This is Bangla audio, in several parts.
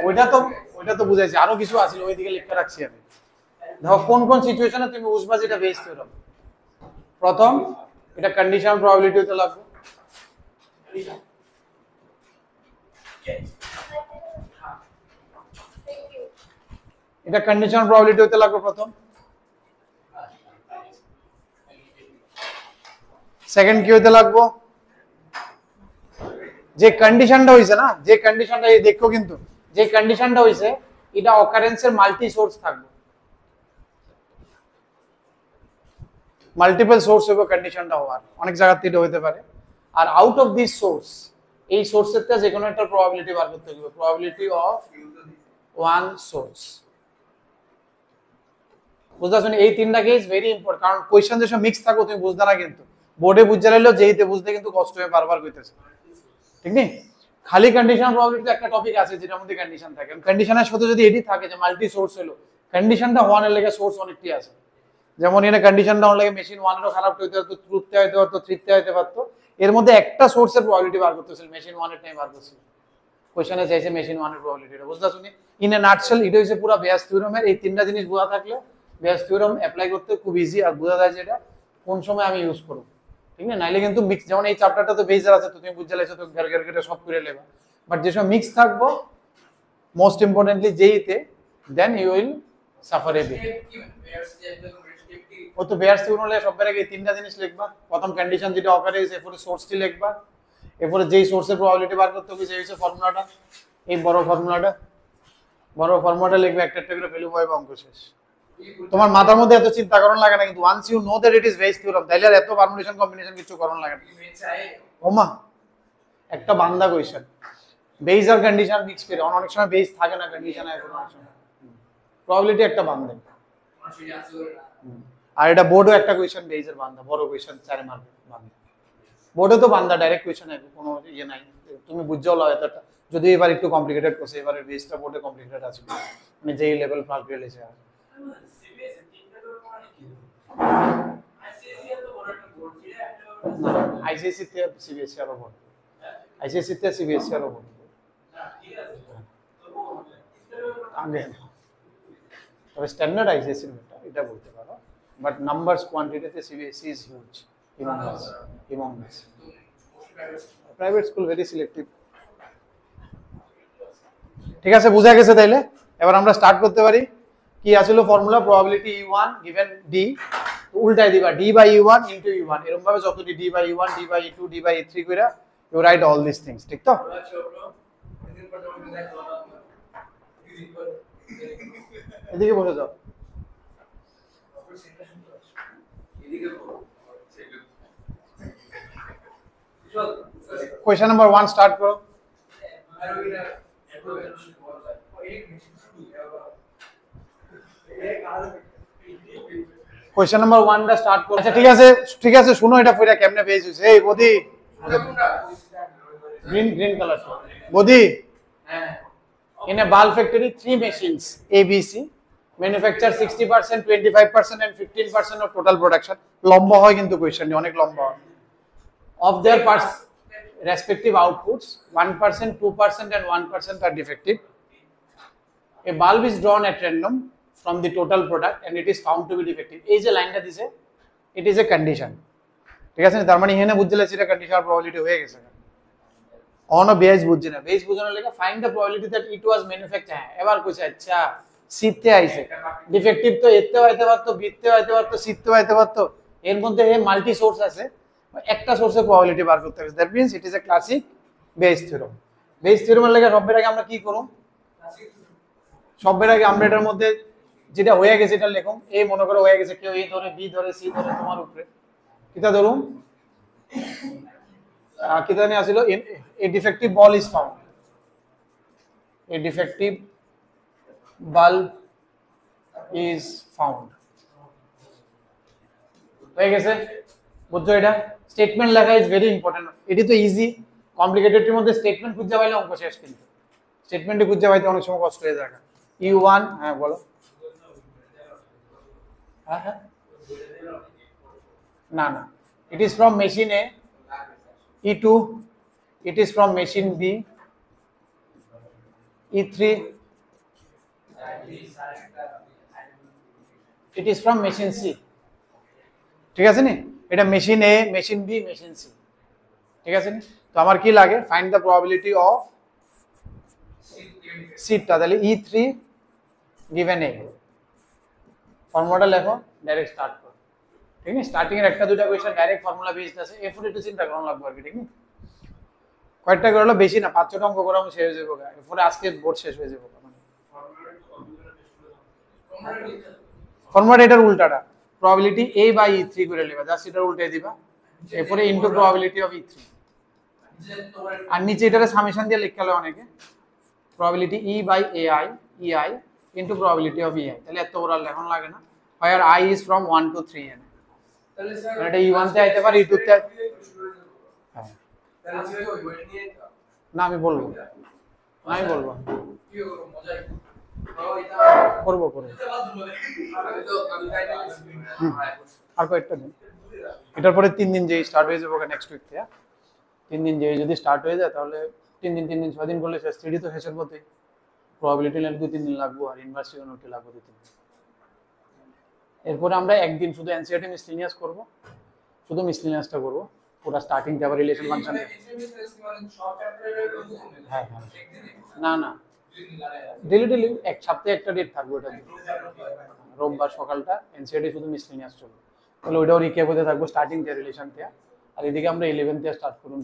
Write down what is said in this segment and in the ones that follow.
ওইটা তো বুঝাইছি, আরো কিছু আছে ওইদিকে লিখে রাখছি আমি। দেখো কোন কোন সিচুয়েশনে তুমি বুঝবা যেটা বেস থিওরাম। প্রথম, এটা কন্ডিশনাল প্রবাবিলিটি হতে লাগবে। এটা কন্ডিশনাল প্রবাবিলিটি হতে লাগবে প্রথম। সেকেন্ড কি হতে লাগবে, যে কন্ডিশনটা হইছে না, যে কন্ডিশনটা এই দেখো কিন্তু যে কন্ডিশনটা হইছে এটা অকারেন্সের মাল্টি সোর্স থাকবে, মাল্টিপল সোর্স হবে কন্ডিশনটা হওয়ার, অনেক জায়গা থেকে হইতে পারে। আর আউট অফ দিস সোর্স, এই সোর্সেরটা যে কোনো একটা প্রবাবিলিটি বার করতে হবে, প্রবাবিলিটি অফ ওয়ান সোর্স। বুঝতে পারছো? এই তিনটা কেস ভেরি ইম্পর্টেন্ট, কারণ কোয়েশ্চেন যেসব মিক্স থাকো তুমি বুঝতে না, কিন্তু বোর্ডে বুঝতে লাইলেও যেইতে বুঝতে কিন্তু কষ্ট হয়ে বারবার কইতেছে, ঠিক নেই? খালি কন্ডিশন প্রবাবিলিটি একটা টপিক আছে যেটার মধ্যে কন্ডিশন থাকে, কন্ডিশনের সাথে যদি এটি থাকে যে মাল্টি সোর্স হলো, কন্ডিশনটা ওয়ানের লেগে সোর্স অনেকটি আছে। যেমন এখানে কন্ডিশনটা অন লাগে মেশিন 1 এরও খারাপ হইতে পারতো, ট্রুথতে হইতে পারতো, থ্রিতে হইতে পারতো, এর মধ্যে একটা সোর্সের প্রবাবিলিটি বার করতেছিল, মেশিন 1 এর টাইম বার করছিল। কোশ্চেনে চাইছে মেশিন 1 এর প্রবাবিলিটিটা, বুঝতে পারছো? ইন এ নাটশেল এটা হইছে পুরো বেয়াস থিওরামের এই তিনটা জিনিস বোঝা থাকলে বেয়াস থিওরাম অ্যাপ্লাই করতে খুব ইজি, আর বোঝা যায় যে এটা কোন সময় আমি ইউজ করব, ঠিক না? নাইলে কিন্তু মিক্স, যেমন এই চ্যাপ্টারটা তো বেজার আছে, তো তুমি বুঝতে লাইছো তো ঘর ঘর কেটে সব করে লেবা, বাট যেসব মিক্স থাকবো মোস্ট ইম্পর্টেন্টলি যেইতে, then you will suffer a bit. ও তো বেয়ার থিওরাম হলে সবার আগে এই তিনটা জিনিস লিখবা, প্রথম কন্ডিশন যেটা অকারে হইছে, এরপরে সোর্সটি লিখবা, এরপরে যেই সোর্সের প্রবাবিলিটি বার করতে হবে সেই হচ্ছে ফর্মুলাটা, এই বড় ফর্মুলাটা লিখবে, একটা একটা করে ভ্যালু পাবে, অঙ্ক শেষ। তোমার মাথার মধ্যে এত চিন্তা করণ লাগে না, কিন্তু once you know that it is Bayes theorem, তাইলে আর এত পারমুটেশন কম্বিনেশন কিছু করণ লাগে না। ওমা একটা বান্দা কোয়েশ্চেন, বেস আর কন্ডিশন মিক্স করে, অনেক সময় বেস থাকে না, কন্ডিশন আছে, অনেক সময় প্রবাবিলিটি একটা বান্দা। আর এটা বোর্ডও একটা কোয়েশ্চেন বেস এর বান্দা, বড় কোয়েশ্চেন 4 মার্ক বান্দা, বোর্ডে তো বান্দা ডাইরেক্ট কোয়েশ্চেন আছে, কোনো ইয়ে নাই, তুমি বুঝছও লাও এতটা, যদি এবার একটু কমপ্লিকেটেড করছে, এবারে বেসটা বোর্ডে কমপ্লিকেটেড আছে, মানে যেই লেভেল পার করে লেছে। আইসিএসসি তে সিবিএসসি আরো বড়, আইসিএসসি তে সিবিএসসি আরো বড় আগে, তবে স্ট্যান্ডার্ড আইসিএসসি এটা বলতে পারো, বাট নাম্বারস কোয়ান্টিটিতে CBSE is huge, amongst private school very selective. ঠিক আছে, বুঝা গেছে? তাইলে এবার আমরা স্টার্ট করতে পারি। কি আসলে formula, probability E1 given D, উল্টাই দিবা D by E1 into E1, এরকম ভাবে যতটি D by E1, D by E2, D by E3 কইরা you write all this things, ঠিক তো? এদিকে বসে যাও, কোয়েশ্চন নাম্বার 1 স্টার্ট করো। কোয়েশ্চন নাম্বার 1 টা স্টার্ট করো। আচ্ছা ঠিক আছে শুনো, এটা পড়া কেমনে বেস হইছে। এই বদি, গ্রিন কালার বদি, in a bulb factory 3 machines ABC manufacture 60%, 25% and 15% of total production, লম্বা হয় কিন্তু কোয়েশ্চনটি অনেক লম্বা হয়, of their respective outputs 1%, 2% and 1% are defective. A bulb is drawn at random from the total product and it is found to be defective. এই যে লাইনটা দিছে, it is a condition, ঠিক আছে? তার মানে এখানে বুঝতে লাগছে এটা কন্ডিশনাল প্রবাবিলিটি হয়ে গেছে। অন বেস বুঝছি না, বেস বুঝানোর লেগে find the probability that it was manufacture. এবার কইছে আচ্ছা সিতে আইছে, ডিফেক্টিভ তো এতে হইতে পারতো, বিতে হইতে পারতো, সিতে হইতে পারতো, এর মধ্যে মাল্টি সোর্স আছে, একটা সোর্সের প্রবাবিলিটি বার করতে হবে। That means it is a classic Bayes theorem. Bayes থিওরামের লেগে সবের আগে আমরা কি করব, সবের আগে আমরা এটার মধ্যে যেটা হয়ে গেছে এটা লিখুন। এই মনে করো হয়ে গেছে, কেউ এ ধরে, বি ধরে, সি ধরে, তোমার উপরে কিটা ধরুন, কি জানি আসিল, a defective ball is found, a defective bulb is found, হয়ে গেছে? বুঝছো? এটা স্টেটমেন্ট লেখা ইজ ভেরি ইম্পর্টেন্ট। এটি তো ইজি, কমপ্লিকেটেডের মধ্যে স্টেটমেন্ট খুঁজে পাইলে অঙ্ক শেষ, কিন্তু স্টেটমেন্টে খুঁজে পাইতে অনেক সময় কষ্ট হয়ে যায়। E1, হ্যাঁ বলো। হ্যাঁ না, it is from machine A. E2, it is from machine B. E3 it is from machine C, ঠিক আছে নি? এটা মেশিন এ, মেশিন বি, মেশিন সি, ঠিক আছে নি? তো আমার কি লাগে, ফাইন্ড দ্য প্রবাবিলিটি অফ সিটটা, তাহলে E3 given A, ফর্মুলাটা লেখো, ডাইরেক্ট স্টার্ট করো, ঠিক আছে? স্টার্টিং এর একটা দুইটা কোয়েশ্চন ডাইরেক্ট ফর্মুলা বেসড আছে, এরপরে একটু চিন্তা করা লাগবে আর কি, ঠিক আছে? কয়েকটা করলে বেশি না, 5-6টা অঙ্ক করা শেষ হয়ে যাবে, এরপরে আজকে বোর্ড শেষ হয়ে যাবে। ফর্মুলা এটার উল্টাটা, প্রবাবিলিটি A বাই E3 করে নেবা, জাস্ট এটার উল্টাই দিবা, এরপরে ইনটু প্রবাবিলিটি অফ E3, আর নিচে এটারে সামেশন দিয়ে লিখতে হবে অনেকে, probability E by AI EI into probability of EI, তাহলে এত বড় লেখন লাগে না, where I is from 1 to 3 এনে, তাহলে স্যার এটা E1 তে আইতে পারে, E2 তে, হ্যাঁ তাহলে কি ওই ওয়েট নিয়ে না, আমি বলবো কি করব, মজাই করবো আর কয়েকটা দিন, এটার পরে 3 দিন যে স্টার্ট হয়ে যাবে নেক্সট উইক থেকে, 3 দিন যে যদি স্টার্ট হয়ে যায় তাহলে 3 দিন 6 দিন করলে শেষ, থ্রিডি তো শেষের পথে, প্রবাবিলিটি লাগবে 2-3 দিন লাগবে, আর ইনভার্সিটি নোটে লাগবে 2-3 দিন। এরপরে আমরা একদিন শুধু এনসিইআরটি মিসলিনিয়াস করব, শুধু মিসলিনিয়াসটা করব, পুরো স্টার্টিং থেকে আবার রিলেশন ফাংশন, হ্যাঁ না ডেলি এক সপ্তাহে একটা ডেট থাকবে, ওটা রোববার সকালটা এনসিইআরটি শুধু মিসলিনিয়াস চলবে, তাহলে ওইটাও রিক্যাপ হতে থাকবো স্টার্টিং থেকে রিলেশন থেকে, আর এদিকে আমরা 11 থেকে স্টার্ট করুন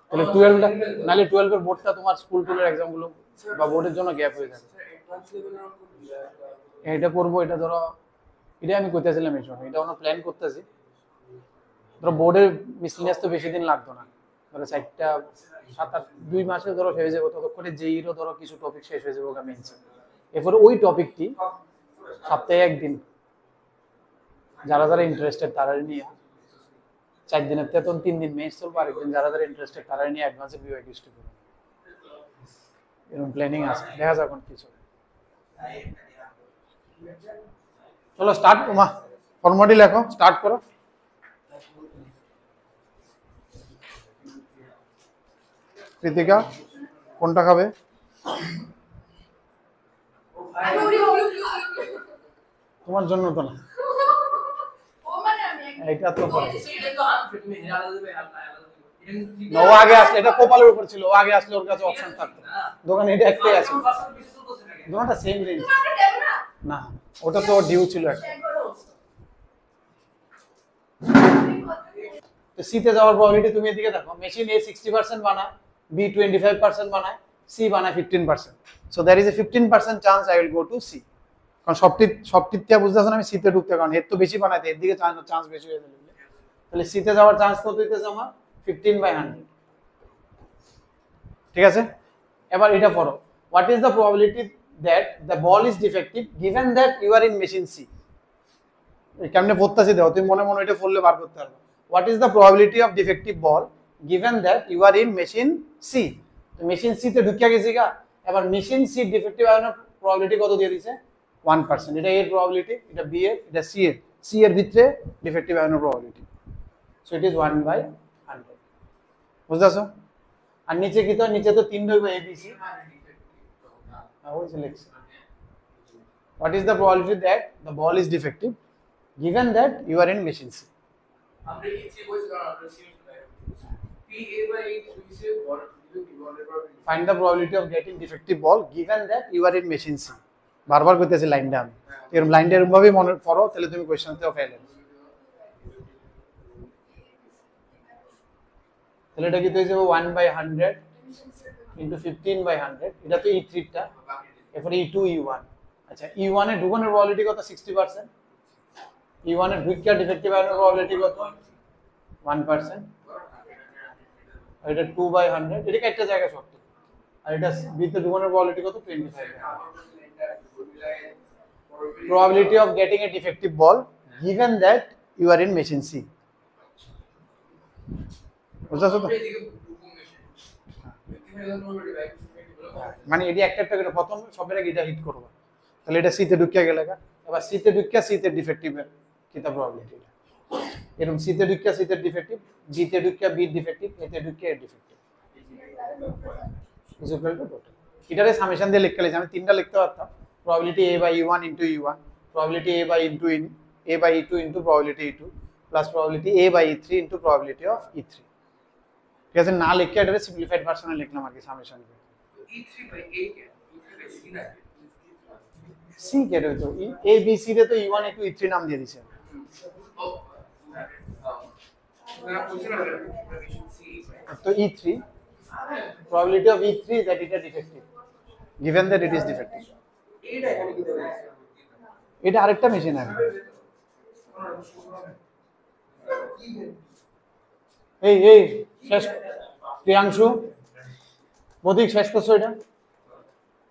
তাহলে 12টা, নালে 12 এর বোর্ডটা তোমার স্কুল টুলের এক্সাম গুলো বা বোর্ডের জন্য গ্যাপ হয়ে যাবে। এটা করবো, এটা ধরো, এটা আমি করতেছিলাম এই সময়, এটা অন্য প্ল্যান করতেছি, ধরো বোর্ডের মিসলিনিয়াস তো বেশি দিন লাগতো না, ধরো 2 মাসে ধরো হয়ে যাবে, ততক্ষণে যেইরও ধরো কিছু টপিক শেষ হয়ে যাবে মেন্স, এরপরে ওই টপিকটি সপ্তাহে একদিন যারা ইন্টারেস্টেড তারা নিয়ে 4 দিনের থেকে 3 দিন মেন্স চলবে, আরেকদিন যারা ইন্টারেস্টেড তারা নিয়ে অ্যাডভান্সে বিওয়াই কিস্টু করবে, এরকম প্ল্যানিং আছে, দেখা যাক কোন কিছু। চলো স্টার্ট, মা ফর্মাটি লেখো, স্টার্ট করো। কৃতিকা কোনটা খাবে? তোমার জন্য তো না, এটা তো ও আগে আসলে, এটা কপালের উপর ছিল, ও আগে আসলে ওর কাছে অপশন থাকতো, দোকানে এটা একটাই আছে, দোকানটা সেম রেঞ্জ না, ওটা তো ডিউ ছিল একটা। তো সিতে যাওয়ার প্রবাবিলিটি তুমি এদিকে দেখো, মেশিন এ 60% বানায়, বি 25% বানায়, সি বানায় 15%, so there is a 15% chance I will go to C, কারণ সবটিতে বুঝতেছ না আমি সিতে ঢুকতে, কারণ এর তো বেশি বানাইতে, এর দিকে চান্স বেশি হয়ে যাবে, তাহলে সিতে যাওয়ার চান্স কত হইতেছে আমার 15/100, ঠিক আছে? এবার এটা পড়ো, what is the probability that the ball is defective given that you are in machine C, কেমনে পড়তেছি দাও, তুমি মনে মনে এটা পড়লে বার করতে পারবে, what is the probability of defective ball given that you are in machine C, তো মেশিন সি তে ঢুকিয়া গেছি গা, এবার মেশিন সি ডিফেক্টিভ আয়নের প্রবাবিলিটি কত দিয়ে দিছে 1%, এটা এর প্রবাবিলিটি, এটা বি এর, এটা সি এর ভিতরে ডিফেক্টিভ আয়নের প্রবাবিলিটি, সো ইট ইজ 1/100, বুঝতেছো? আর নিচে কি, তো নিচে তো 3 হইবে এবিসি, ওই লিখছি, what is the probability that the ball is defective given that you are in machine C, আমরা ইচ্ছে কইছি কারণ আমরা C find the probability of getting defective ball given that you are in machine C, বারবার কইতেছি লাইনটা আমি, এরকম লাইনটা এরকম ভাবে মনে করো, তাহলে তুমি কোশ্চেনতেও ফেল হবে, তাহলে এটা কি হয়ে যাবে 1/100 into 15/100, এটা তো E3 টা, এরপরে E2 E1, আচ্ছা E1 এর ঢুকানোর প্রবাবিলিটি কত 60%, E1 এর ঢুকিয়া ডিফেক্টিভ আয়নের প্রবাবিলিটি কত 1%, আর এটা 2/100, এটা একটা জায়গা শর্ত, আর এটা বি তে ঢুকানোর প্রবাবিলিটি কত 25, probability of getting a defective ball given that you are in machine C, বুঝছো তো? মানে এটি একটা একটা করে প্রথম সবের আগে এটা হিট করব, তাহলে এটা সিতে ঢুকিয়া গেল, এবার সিতে ঢুকিয়া সিতে ডিফেক্টিভ এর কিতা প্রবাবিলিটি, এরকম সিতে ঢুকিয়া সিতে ডিফেক্টিভ, বিতে ঢুকিয়া বি ডিফেক্টিভ, এতে ঢুকিয়া A defective, is equal to total, এটারে সামেশন দিয়ে লিখতে লিখছি, আমি তিনটা লিখতে পারতাম, probability a by e1 into e1, probability a by into a by e2 into probability e2 plus probability a by e3 into probability of e3। ঠিক আছে, না লিখে এটারে সিম্পলিফাইড ভার্সনে লিখলাম আর কি summation. E3 by A K E3 by C না সি কে রে তো a b c রে তো e1 e2 e3 নাম দিয়ে দিছে। না বুঝছি না C তো e3 probability of e3 that it is defective given that it is defective। এইটা এখানে কি দেবে এটা আরেকটা মেশিন আছে। এই শেষ প্রিয়াংশু মোদিক শেষ করছো, এটা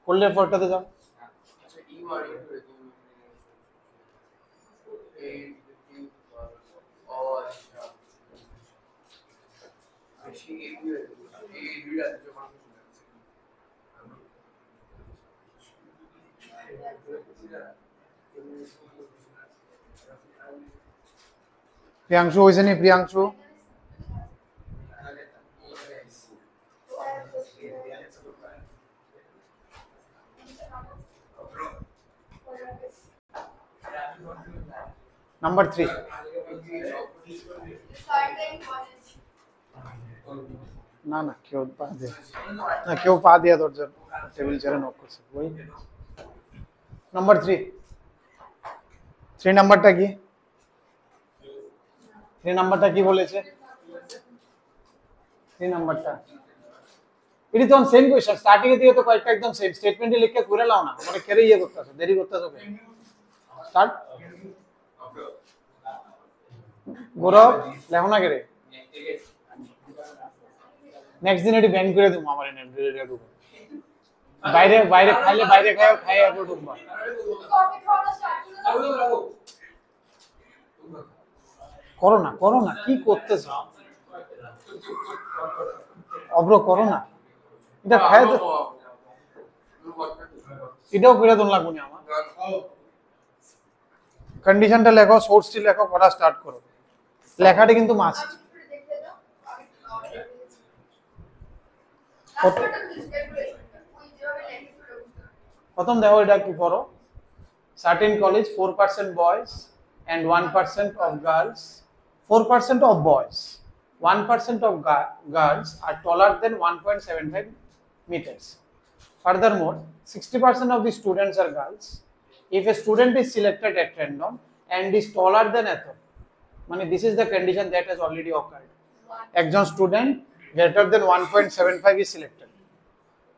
করলে পরটাতে যাও। আচ্ছা E1 বেশি এই দুইটা যখন প্রিয়াংশু হয়েছে নি? প্রিয়াংশু নাম্বার 3। না না কেউ পা দিয়ে, না কেউ পা দিয়ে দরজার টেবিল চেয়ারে নক করছে। ওই নাম্বার 3 নাম্বারটা কি? 3 নাম্বারটা কি বলেছে? 3 নাম্বারটা এটি তখন সেম কোয়েশ্চন, স্টার্টিং এ দিয়ে তো কয়েকটা একদম সেম স্টেটমেন্টে লিখে করে লাও না, মানে কেরে ইয়ে করতেছো, দেরি করতেছো কেন? স্টার্ট গৌরব লেখো না কেরে, নেক্সট দিন এটি ব্যান করে দেবো আমার এনে ঢুকো বাইরে, বাইরে খাইলে বাইরে খাই আর ঢুকবা। করো না কি করতেছ অব্র, করো না এটা খাই তো, এটাও করে তোলা লাগবে না আমার। কন্ডিশনটা লেখো, সোর্সটি লেখো, পড়া স্টার্ট করো। লেখাটা কিন্তু মাস্ট। প্রথম দেখো এটা কি করো, certain college 4% boys and 1% of girls, 4% of boys, 1% of girls are taller than 1.75 meters. Furthermore, 60% of the students are girls. If a student is selected at random and is taller than এত, মানে this is the condition that has already occurred. একজন student greater than 1.75 is selected.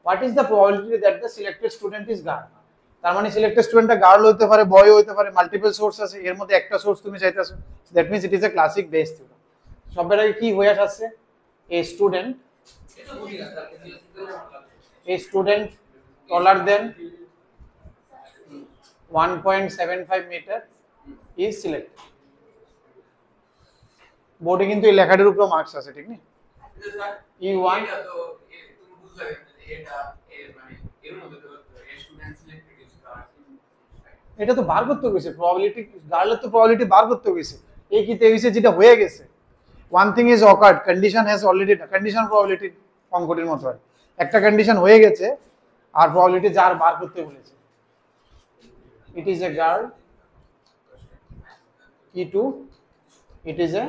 What is the probability that the selected student is girl? তার মানে সিলেক্টেড স্টুডেন্টটা গার্ল হতে পারে, বয় হতে পারে, মাল্টিপল সোর্স আছে, এর মধ্যে একটা সোর্স তুমি চাইতেছো, that means it is a classic Bayes theorem. সবের আগে কি হয়ে আসছে, a student taller than 1.75 meter is selected। বোর্ডে কিন্তু এই লেখাটার উপর মার্কস আছে, ঠিক না? E1 এটা তো বার করতে গেছে, প্রবাবিলিটি গার্লের তো প্রবাবিলিটি বার করতে গেছে, এই কি তে হইছে যেটা হয়ে গেছে। One thing is occurred, condition has already, condition probability অঙ্কটির মতো হয়, একটা কন্ডিশন হয়ে গেছে আর প্রবাবিলিটি যার বার করতে বলেছে। ইট is a girl, E2 it is এ,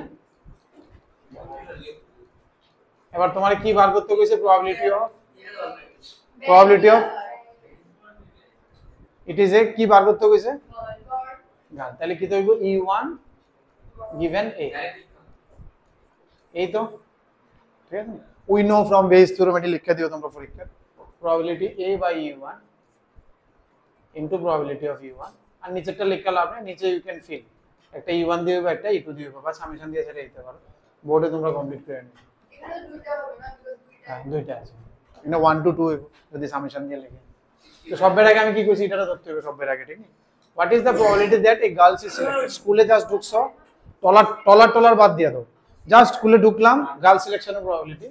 এবার তোমার কি বার করতে গেছে, প্রবাবিলিটি অফ ইট ইজ এ কি বার করতে গেছে গার্ল, তাহলে কি হইব E1 given A, এই তো ঠিক আছে। We know from base theorem, এটি লিখে দিও তোমরা পরীক্ষায়, probability A by E1 into probability of E1, আর নিচেরটা লিখে লাভ নেই, নিচে ইউ ক্যান ফিল একটা E1 দিয়ে হবে, একটা E2 দিয়ে হবে, বা সামেশন দিয়ে সেটা দিতে পারো, বোর্ডে তোমরা কমপ্লিট করে নিও। এখানে দুইটা হবে না, হ্যাঁ দুইটা আছে, এখানে 1 to 2 যদি সামেশন দিয়ে লিখে। তো সবের আগে আমি কি কইছি, এটা ধরতে হবে সবের আগে, ঠিক না? What is the probability that a girls is selected, স্কুলে জাস্ট ঢুকছো, টলার বাদ দিয়ে দাও, জাস্ট স্কুলে ঢুকলাম, গার্ল সিলেকশনের প্রবাবিলিটি,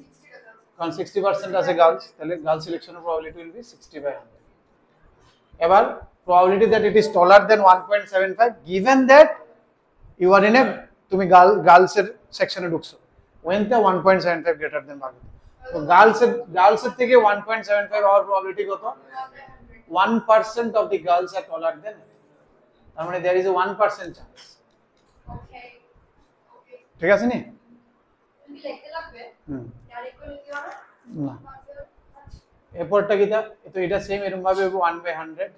কারণ 60% আছে গার্লস, তাহলে গার্ল সিলেকশনের প্রবাবিলিটি উইল বি 60/100। এবার probability that it is taller than 1.75 given that you are in a, তুমি গার্লস এর সেকশনে ঢুকছো, when the 1.75 greater than বার করতে, তো গার্লসের থেকে 1.75 হওয়ার প্রবাবিলিটি কত? 1% of the girls are taller than, তার মানে there is a 1% chance। ঠিক আছে নি? না এরপরটা কিটা? তো এটা সেম এরকম ভাবে 1/100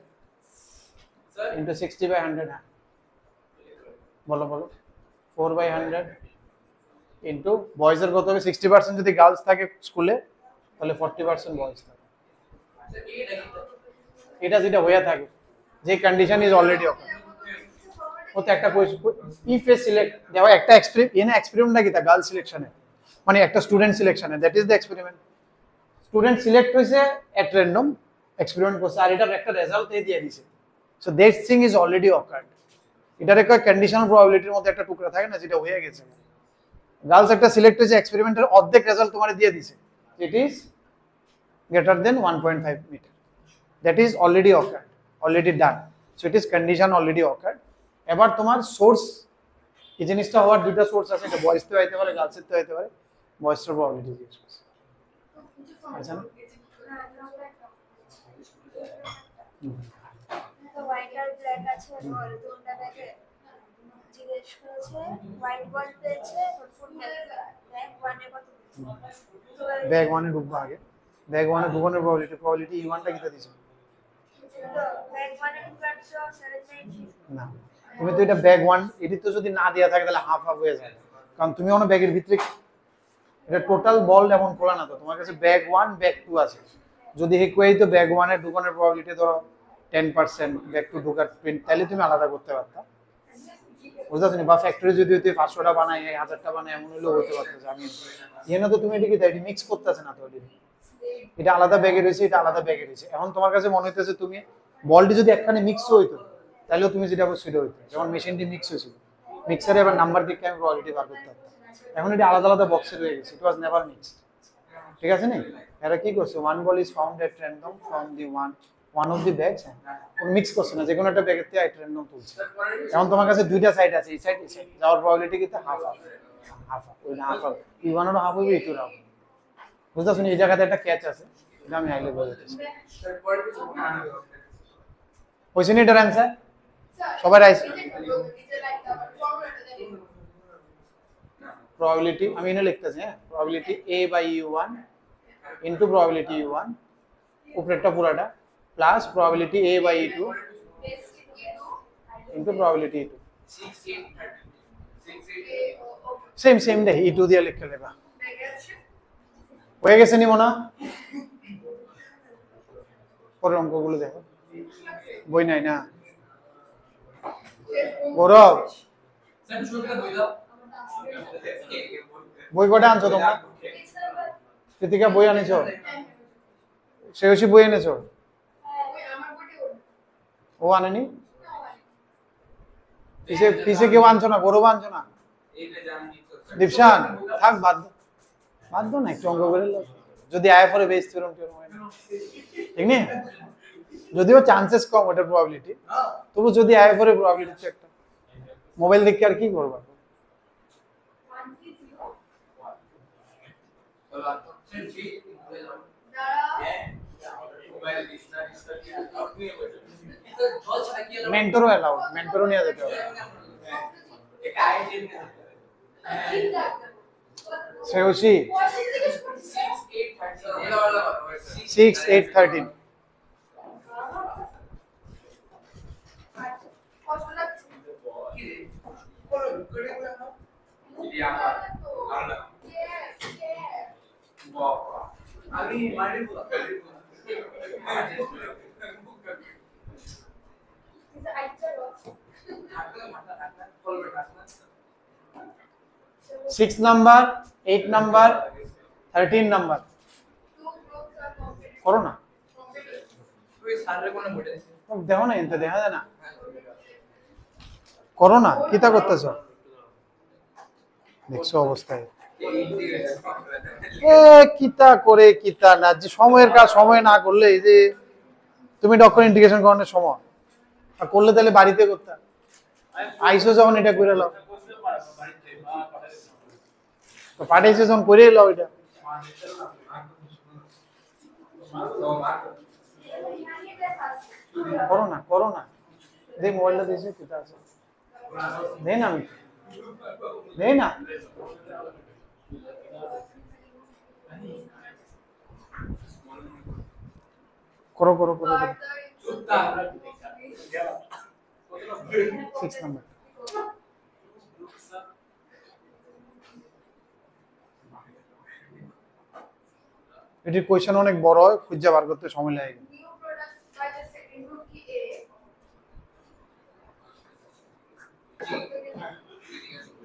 into 60/100। হ্যাঁ বলো বলো 4/100 into বয়েজ এর কত হবে? 60% যদি গার্লস থাকে স্কুলে তাহলে 40% বয়েজ থাকে। এটা যেটা হয়ে থাকে যে কন্ডিশন ইজ অলরেডি ওকে ওতে একটা ইফ এ সিলেক্ট দেওয়া একটা এক্সপেরিমেন্ট কি তা গার্ল সিলেকশনে, মানে একটা স্টুডেন্ট সিলেকশনে, that is the experiment. Student select হয়েছে এট র্যান্ডম, এক্সপেরিমেন্ট করছে আর এটার একটা রেজাল্ট দিয়ে দিয়েছে। So that thing is already occurred. এটার একটা কন্ডিশনাল প্রবাবিলিটির মধ্যে একটা টুকরা থাকে না যেটা হয়ে গেছে। গার্লস একটা সিলেক্ট হয়েছে, এক্সপেরিমেন্টের অর্ধেক রেজাল্ট তোমার দিয়ে দিছে, it is greater than 1.5 metre, that is already occurred, already done. So it is condition already occurred. এবার তোমার সোর্স, এই জিনিসটা হওয়ার দুটো সোর্স আছে, এটা বয়েজ থেকে হইতে পারে, গার্লস থেকে হইতে পারে। বয়েজের প্রবাবিলিটি জিজ্ঞেস করছে, আচ্ছা না? তো হোয়াইট আর ব্ল্যাক আছে বল দুটো ব্যাগে জিজ্ঞেস করেছে হোয়াইট বল পেয়েছে ফুল ব্ল্যাক ওয়ানে কত? ব্যাগ 1 এ ঢুকবো আগে। ব্যাগ 1 এ ঢুকানোর প্রবাবিলিটি E1 টা কিটা দিছো? তো ব্যাগ ওয়ানে প্লাস 790 না, তুমি তো এটা ব্যাগ 1 এটি তো যদি না দেয়া থাকে তাহলে হাফ হাফ হয়ে যায়, কারণ তুমি অন্য ব্যাগের ভিতরে এটা টোটাল বল এমন খোলা না, তো তোমার কাছে ব্যাগ 1 ব্যাগ 2 আছে। যদি হেকুয়াই তো ব্যাগ 1 এর ঢুকানোর প্রবাবিলিটি ধরো 10%, ব্যাগ 2 ঢুকার 20, তাহলে তুমি আলাদা করতে পারতা, বুঝতে পারছো? বা ফ্যাক্টরি যদি তুই 500টা বানাই 1000টা বানাই এমন হলেও হতে পারতো। আমি এখানে তো তুমি এটাকে এটি মিক্স করতেছে না, তো এটা আলাদা ব্যাগে রয়েছে, এটা আলাদা ব্যাগে রয়েছে। এখন তোমার কাছে মনে হইতেছে তুমি বলটি যদি একখানে মিক্স হইতো তাহলেও তুমি যেটা বলছো সেটা হইতো, যেমন মেশিনটি মিক্স হয়েছিল, মিক্সারে আবার নাম্বার দিকে আমি প্রবাবিলিটি বার করতে পারতাম। এখন এটা আলাদা আলাদা বক্সে রয়ে গেছে, ইট ওয়াজ নেভার মিক্সড। ঠিক আছে না? এরা কি করছে, one ball is found at random from the one of the bags, mix করছে না, যে কোনো একটা ব্যাগের থেকে এট র্যান্ডম তুলছে। এখন তোমার কাছে দুইটা সাইড আছে, এই সাইড এই সাইড, যাওয়ার প্রবাবিলিটি কিন্তু হাফ হাফ হাফ হাফ, ওই হাফ হাফ E1 এর হাফ হবে E2 এর হাফ। বুঝতে পারছো? এই জায়গাতে একটা ক্যাচ আছে, এটা আমি হাইলাইট করে দিতেছি। হইছে না এটার অ্যানসার? সবাই রাইট প্রবাবিলিটি আমি এনে লিখতেছি, হ্যাঁ, probability A/E1 into probability E1 উপরেরটা পুরাটা plus probability A/E2 into probability E2। Same same দে E2 দিয়ে লিখে লেবা হয়ে গেছে নি মনে? পরের অঙ্কগুলো দেখো, বই নাই না গৌরব? বই কটা আনছো তোমরা? কৃতিকা বই আনেছো? শ্রেয়সী বই এনেছো? ও আনেনি? পিছে পিছে কেউ আনছো না? গৌরব আনছো না? দীপশান থাক, বাধ্য না, একটু অঙ্ক করে যদি আয় পরে বেশ ঠিক নেই, যদিও চান্সেস কম ওটার প্রবাবিলিটি, তবু যদি আয় পরে প্রবাবিলিটি একটা মোবাইল দেখে আর কি করবা? মেন্টরও অ্যালাউড, মেন্টরও নিয়ে যেতে হবে। শ্রেয়সী 6, 8, 13 6 নাম্বার, 8 নাম্বার, 13 নাম্বার করো না, দেখো না, এনতে দেখা যায় না, করো না, কিতা করতেছ? দেখছো অবস্থায় কিতা করে কিতা না, যে সময়ের কাজ সময় না করলে, এই যে তুমি ডক্টর ইন্টিগ্রেশন করানোর সময় আর করলে তাহলে বাড়িতে করতে আইসো, যখন এটা করে লাও, পাঠাইছো যখন করে লাও এটা। করো না দেখ মোবাইলটা দিয়েছে কোথা আছে দে না আমি দে না করো করো করো 6 নাম্বার এটির কোয়েশ্চেন অনেক বড় হয় খুঁজে বার করতে সময় লাগে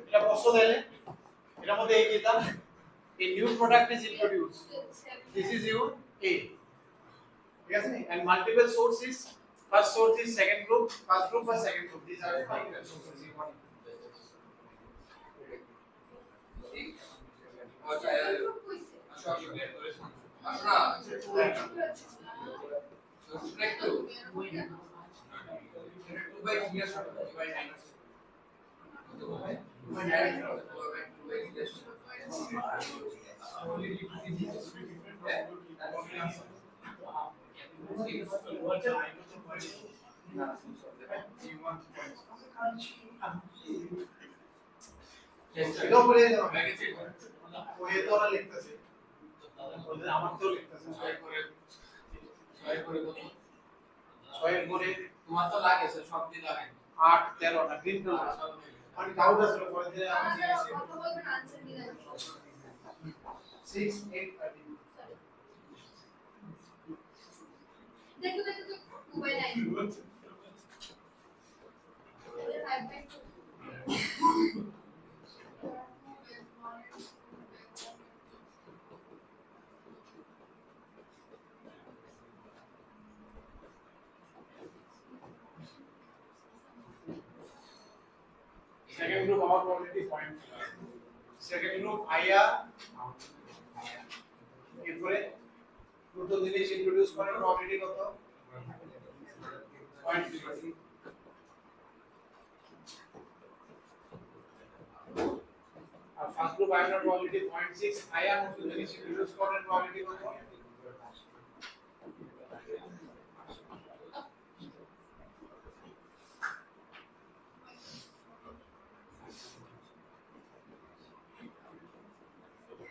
এটা প্রশ্ন দিলে এর মধ্যে এই দিতাম a new product is introduced this is your a ঠিক আছে and multiple sources first source is second group first group or second group these are the multiple sources you want এটাও করে দাও ওই তো ওরা লিখতেছে বলতে আমার তো লিখতেছে 6 করে 6 করে কত 6 করে তোমার তো লাগে সব দিন লাগে 8 13 না গ্রিন কালার আমি ডাউট আছে পরে দিলে আমি কত বলবেন आंसर দিলেন 6 8 13 দেখো 2 by 9 second group our probability point second group আইয়া এরপরে দুটো জিনিস ইন্ট্রোডিউস করে প্রবাবিলিটি কত 0.03 আর ফার্স্ট গ্রুপ আয়নের প্রবাবিলিটি 0.6 আইয়া দুটো জিনিস ইন্ট্রোডিউস করে প্রবাবিলিটি কত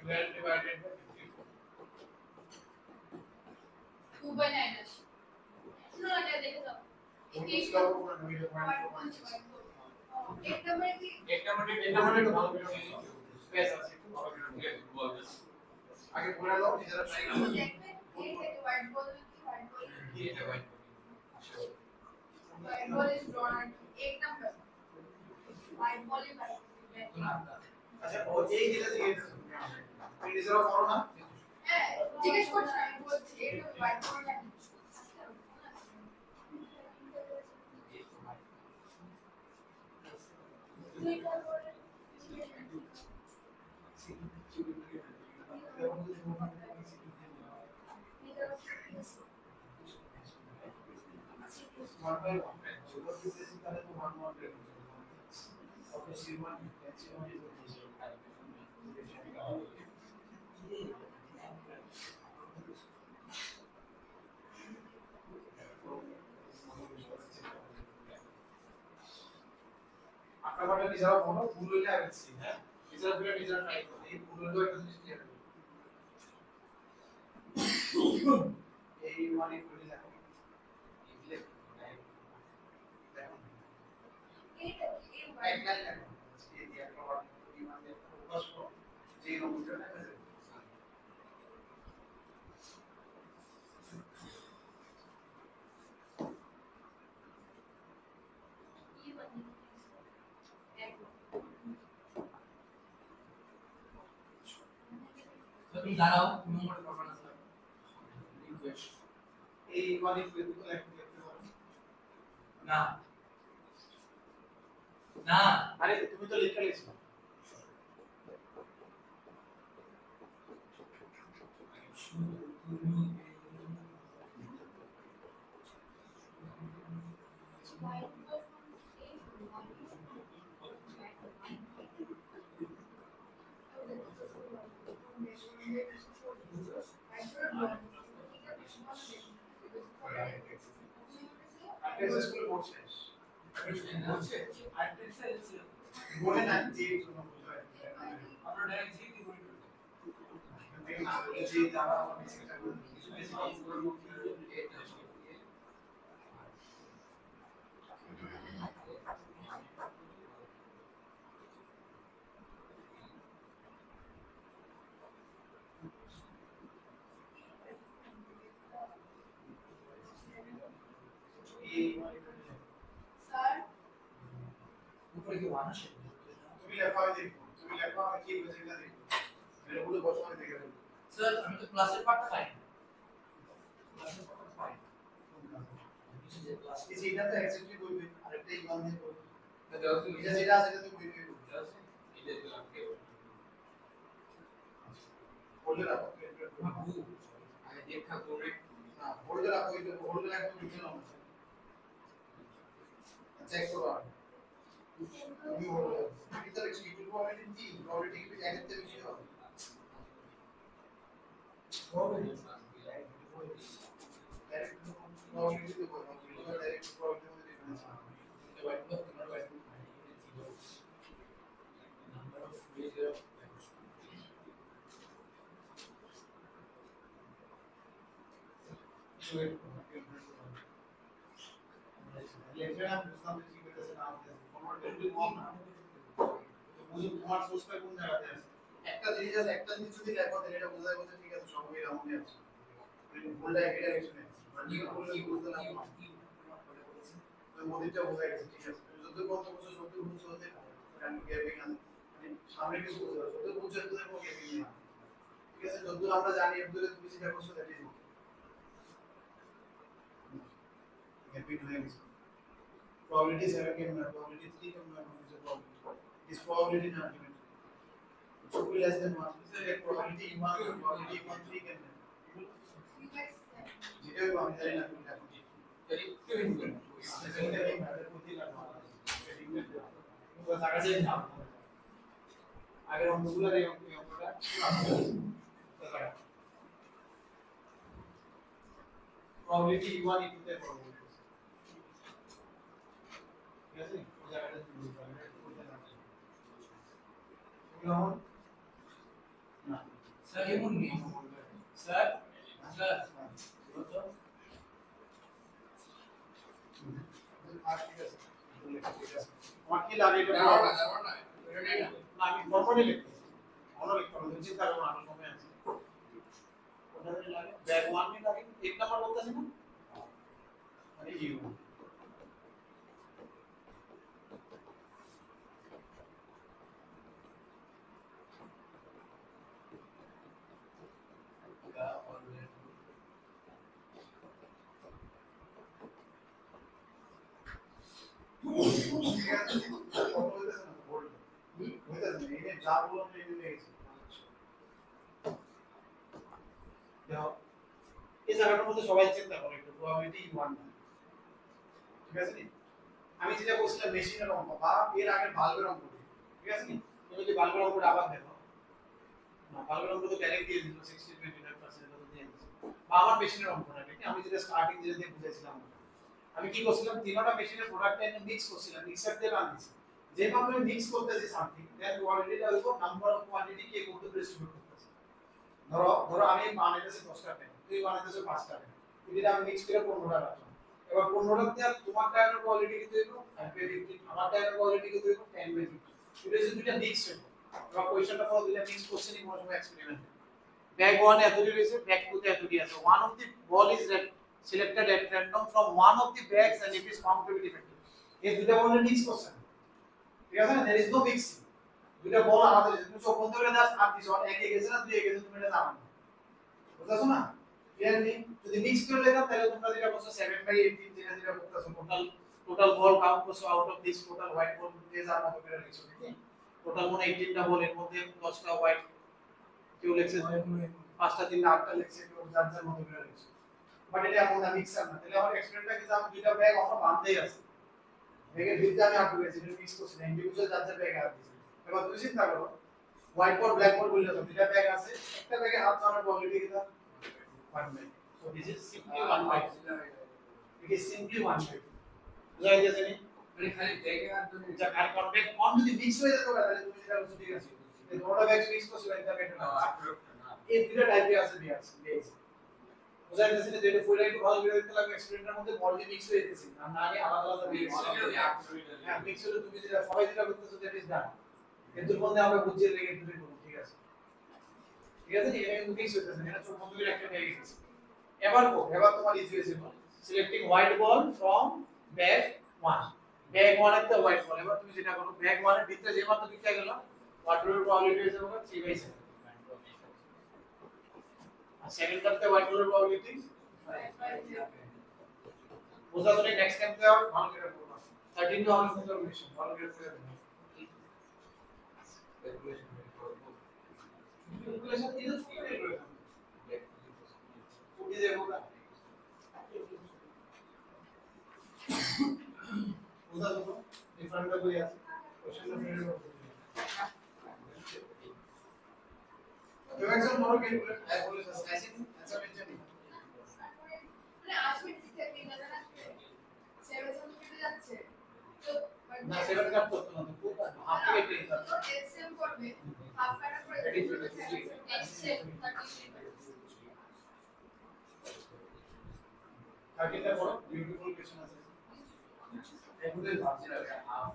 divided by 54 2 by 9 আছে শুনো না দেখে দাও এই স্কোর পুরো নমিটা পয়েন্ট এক নম্বরে তো ভালো করে স্পেস আছে খুব ভালো করে বলবে আগে পড়ে নাও নিজেরা ট্রাই করো দেখবে এই থেকে হোয়াইট বল কি এটা হোয়াইট বল ইজ ড্রন এক নাম্বার হোয়াইট বল ইজ আচ্ছা ও এই যেটা দিয়েছে নিজেরা করো না হ্যাঁ জিজ্ঞেস করছি আমি বলছি এটা হোয়াইট বল না আপনারা নিজেরা বলো ভুল হইলে আরেকছি হ্যাঁ নিজেরা ফিরে নিজেরা ট্রাই করো এই ভুল হইলো একটা জিনিস ক্লিয়ার এই মানে করে দেখো এইটা এই লাইন দেখো এই দিয়ে একটা এই মানে ফোকাস করো যে নম্বরটা দেখা যাবে তুমি দাঁড়াও নম্বর পারফরম্যান্স রিকোয়েস্ট এই মানে ফেসবুক লিখতে পারো না না আরে তুমি তো লিখে লিখছো আর্টেন্স স্কুলে পড়ছে হচ্ছে আর্টিস্ট বলে না যে জন্য বলতে হয় আমরা ডাইরেক্ট জি কি করি যে দ্বারা আমরা বেসিকটা করে স্যার উপরে কি ওয়ান আসে তুমি লেখা হয় দেখো তুমি লেখা আমি কি বুঝে না দেখো এটা বলে বসানো দেখে দেবো স্যার আমি তো ক্লাসের পার্টটা পাই ক্লাসের পার্টটা পাই কিছু যে ক্লাস এই যে এটা তো এক্সেপ্টলি করবে আরেকটা ইমান দিয়ে করবে এটা এটা যেটা আছে এটা তো করবে আছে এটা দিলাম কে বলে রাখো আমি দেখা করে না বলে রাখো এটা বলে রাখো কিছু না চেক করো তুমি বলো এটা কি ইকুয়াল প্রবাবিলিটি জি প্রবাবিলিটি কি জায়গাতে বেশি হবে ডাইরেক্ট প্রবাবিলিটি তো বলো ডাইরেক্ট প্রবাবিলিটি মধ্যে ডিফারেন্স আছে হোয়াইট বক্স তোমার white number of phrase lecture আমি বুঝলাম যে কি করতেছে না করতেছে ফরওয়ার্ড ভ্যালু কম না তো বুঝো তোমার সোর্সটা কোন জায়গাতে আছে একটা জিনিস আছে একটা জিনিস যদি লেখো তাহলে এটা বোঝা যাবে ঠিক আছে সব এরকমই আছে ভুলটা একই ডাইরেকশনে আছে কি ভুল কি বুঝতে না তো মধ্যেটা বোঝা গেছে ঠিক আছে যত কত বছর যত বুঝছো হতে কারণ গ্যাপিং আছে সামনে কিছু বোঝা যত বুঝছো তত গ্যাপিং না ঠিক আছে যত আমরা জানি এর ধরে তুমি যেটা করছো দ্যাট ইজ গ্যাপিং হয়ে গেছে probability 7 can not probability 3 can not is a probability this probability not given it should be less than 1 this is a probability 1 probability 1 3 can not যেটা আমি জানি না তুমি দেখো jadi কেউ ইনকাম সেটা কি ম্যাটার করতে লাগবে পুরো জায়গাতে না আগের অঙ্কগুলো এই অঙ্কটা probability 1 equal to probability ঠিক আছে ওই জায়গাটা তুমি বুঝতে পারবে এটা করতে না এগুলো না স্যার এমন নেই স্যার স্যার আমার কি লাগে এটা না আমি ফরমালি লিখতেছি আমরা লিখতে হবে চিন্তা করো না সময় আছে ওটা লাগে ব্যাগ 1 মে লাগে এক নাম্বার বলতেছি না মানে ইউ যা বললাম এই গেছে দেখো এই জায়গাটার মধ্যে সবাই চিন্তা করে একটু প্রবাবিলিটি 1 ঠিক আছে নি আমি যেটা বলছিলাম মেশিনের অঙ্ক বা এর আগে ভালভের অঙ্ক ঠিক আছে নি তুমি যদি ভালভের অঙ্কটা আবার দেখো না ভালভের অঙ্ক তো ডাইরেক্ট দিয়ে দিল 60 25% তো দিয়ে দিছে বা আমার মেশিনের অঙ্কটা ঠিক আমি যেটা স্টার্টিং যেটা দিয়ে বুঝাইছিলাম আমি কি করছিলাম তিনটা মেশিনের প্রোডাক্টটা এনে মিক্স করছিলাম মিক্সার দিয়ে বানাইছি যে মাত্র মিক্স করতেছি সামথিং দেন কোয়ান্টিটিটা হইব নাম্বার অফ কোয়ান্টিটি কে কত ডিস্ট্রিবিউট করতেছে ধরো আমি বানাইতেছি 10 টাকা তুই বানাইতেছিস 5 টাকা এটা আমি মিক্স করে 15 টাকা রাখলাম এবার 15 টাকা দিয়ে তোমার টাকার কোয়ালিটি কি দেব 5/50 আমার টাকার কোয়ালিটি কি দেব 10/50 এটা যদি দুটো মিক্স হয় এবার কোয়েশ্চনটা পাওয়া দিলে মিক্স করছেন এই মনে এক্সপেরিমেন্ট ব্যাগ 1 এতটি রয়েছে ব্যাগ 2 তে এতটি আছে one of the ball is selected at random from one of the bags and it is found to be defective এই দুটো বল মিক্স করছেন ঠিক আছে না there is no mixing দুটো বল আলাদা তুমি সব বন্ধ করে দাও আর দিছ একে গেছে না দুই গেছে তুমি এটা জানো না বুঝছো না ক্লিয়ারলি যদি মিক্স করে লেখা তাহলে তোমরা যেটা বলছো 7/18 যেটা করতেছো টোটাল বল কাউন্ট করছো out of this total white ball দিয়ে যার মতো করে লিখছো ঠিক টোটাল মনে 18টা বলের মধ্যে 10টা হোয়াইট কেউ লিখছে 5টা 3টা 8টা লিখছে কেউ যার যার মতো করে লিখছে বাট এটা এমন না মিক্সার না তাহলে আমার এক্সপেরিমেন্টটা কি আমি দুইটা ব্যাগ আমরা বাঁধতেই আছে ব্যাগের ভিতরে আমি আটকে গেছি এটা মিক্স করছি না ইন্ডিভিজুয়াল যার যার ব্যাগে হাত দিয়েছি এবার তুই চিন্তা করো হোয়াইট বোর্ড ব্ল্যাক বোর্ড বললে তো দুইটা ব্যাগ আছে একটা ব্যাগে হাত জানার প্রবাবিলিটি কি 1 by so this is simply 1 by it is simply 150 বুঝা গেছে নি মানে খালি ব্যাগে আর তো যা আর কনভেক্ট অন যদি মিক্স হয়ে যেত তাহলে তুমি যেটা বলছো ঠিক আছে এই দুটো ব্যাগ মিক্স করছো এটা বেটার না এই দুটো টাইপে আছে বিয়ার্স বেস বুঝা গেছে নি যেটা ফুল একটু ভালো করে দিতে লাগবে এক্সপেরিমেন্টের মধ্যে মল্টি মিক্স হয়ে যেতেছে আর না আগে আলাদা আলাদা মিক্স হ্যাঁ মিক্স হলে তুমি যেটা সবাই যেটা করতেছো দ্যাট ইজ ডান কিন্তু মধ্যে আমরা বুঝিয়ে লেগে দুটো করব ঠিক আছে ঠিক আছে এটা কিন্তু মিক্স হইতেছে এটা চোখ বন্ধ করে একটা হয়ে গেছে এবার তোমার ইজি হয়েছে selecting white ball from bag 1 bag 1 এর তো হোয়াইট বল এবার তুমি যেটা করো ব্যাগ 1 এর ভিতরে যে মাত্র দিতে গেল ওয়াটার প্রবাবিলিটি হয়ে যাবে 3/7 আর সেকেন্ড করতে হোয়াইট বলের প্রবাবিলিটি বুঝা তো নেক্সট টাইম তো ভালো করে করবা 13 টু আমার কনফার্মেশন ভালো করে করে দেবো ক্যালকুলেশন দিয়ে তো কি করে উঠে যাবো না বুঝা তো ডিফারেন্ট করে আছে কোশ্চেনটা ফেলে দাও তো এক্সাম বড় ক্যালকুলেট আই বলে সাইজিং আচ্ছা মেনটেন মানে 8 মিনিট থেকে না জানা 7 মিনিট যাচ্ছে তো না সেভেন কাট করতে না তো হাফ থেকে টেন তো এসএম করবে হাফ কাটা করে এক্সেল 13 টা বড় বিউটিফুল কোশ্চেন আছে এগুলো ভাবছি না হাফ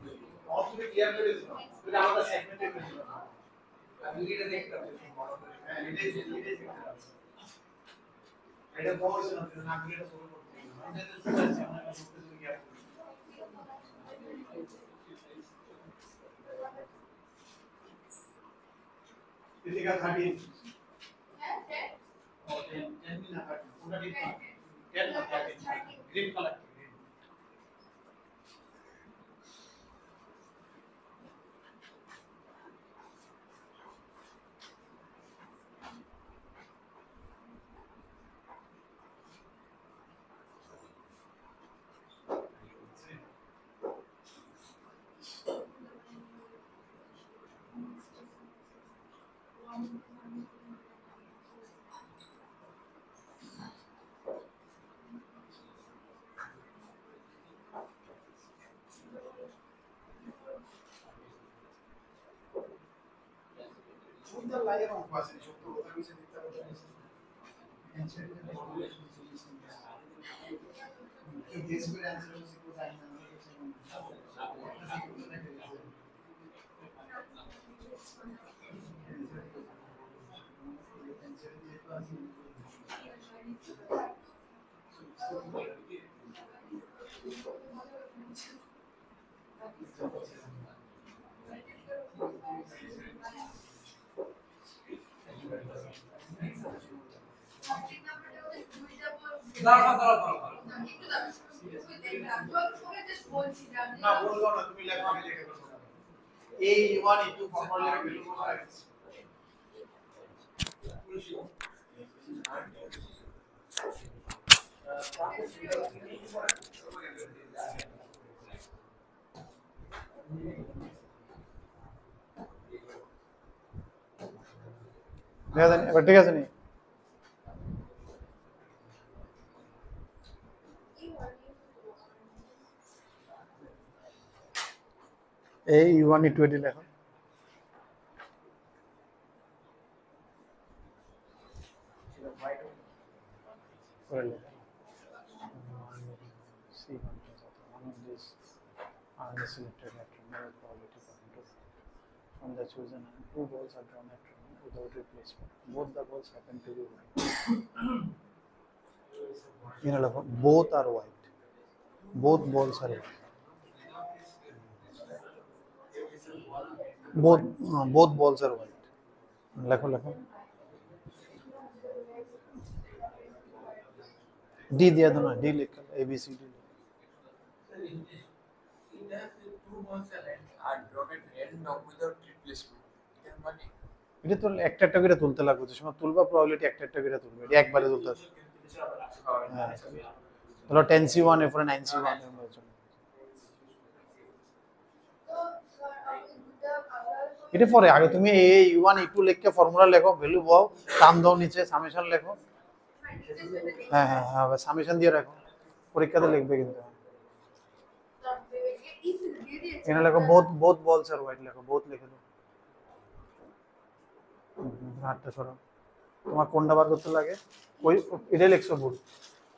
অল টু ক্লিয়ার করে দিও এটা আমাদের সেগমেন্টে করে দিও আমি এটা দেখতে পাচ্ছি বড় করে হ্যাঁ এটাই দেখতে পাচ্ছি এটা বড় হচ্ছে না না এটা সলভ করতে হবে এটা তো আছে আমরা করতে যদি গ্যাপ এদিকে 13 হ্যাঁ হ্যাঁ ও 10 না 13 ওটা ঠিক না 10 না 13 গ্রিন কালার সুন্দর লাগে অঙ্ক আছে সত্য কথা কইছে দিতে পারছে এই দেশ করে आंसर হচ্ছে কো জানি না না বলবো না তুমি লেখো আমি লিখে দেব এই E1 E2 ফর্মুলা ভ্যালু বলা আছে এবার ঠিক আছে নি এই E1 E2 এটি লেখো করে লেখো C1 one of these are the selected electron merit probability from the chosen hand. Two balls are drawn at random without replacement. Both the balls happen to be white. You know, both are white. Both balls are white. Both balls are white. Lekho. D दिया दो ना D लिख A B C D. এটা তো একটা একটা করে তুলতে লাগবে যে সময় তুলবা প্রবাবিলিটি একটা একটা করে তুলবে এটা একবারে তুলতে হবে ধরো 10C1 এরপরে 9C1 এর মতো এটা পরে আগে তুমি A1 E2 লিখে ফর্মুলা লেখো ভ্যালু পাও টার্ম দাও নিচে সামেশন লেখো হ্যাঁ সামেশন দিয়ে রাখো পরীক্ষাতে লিখবে কিন্তু দিয়ে এখানে লেখো বোথ বলস আর হোয়াইট লেখো বোথ লিখে দাও হাতটা সরাও তোমার কোনটা বার করতে লাগে ওই এটা লিখছো ভুল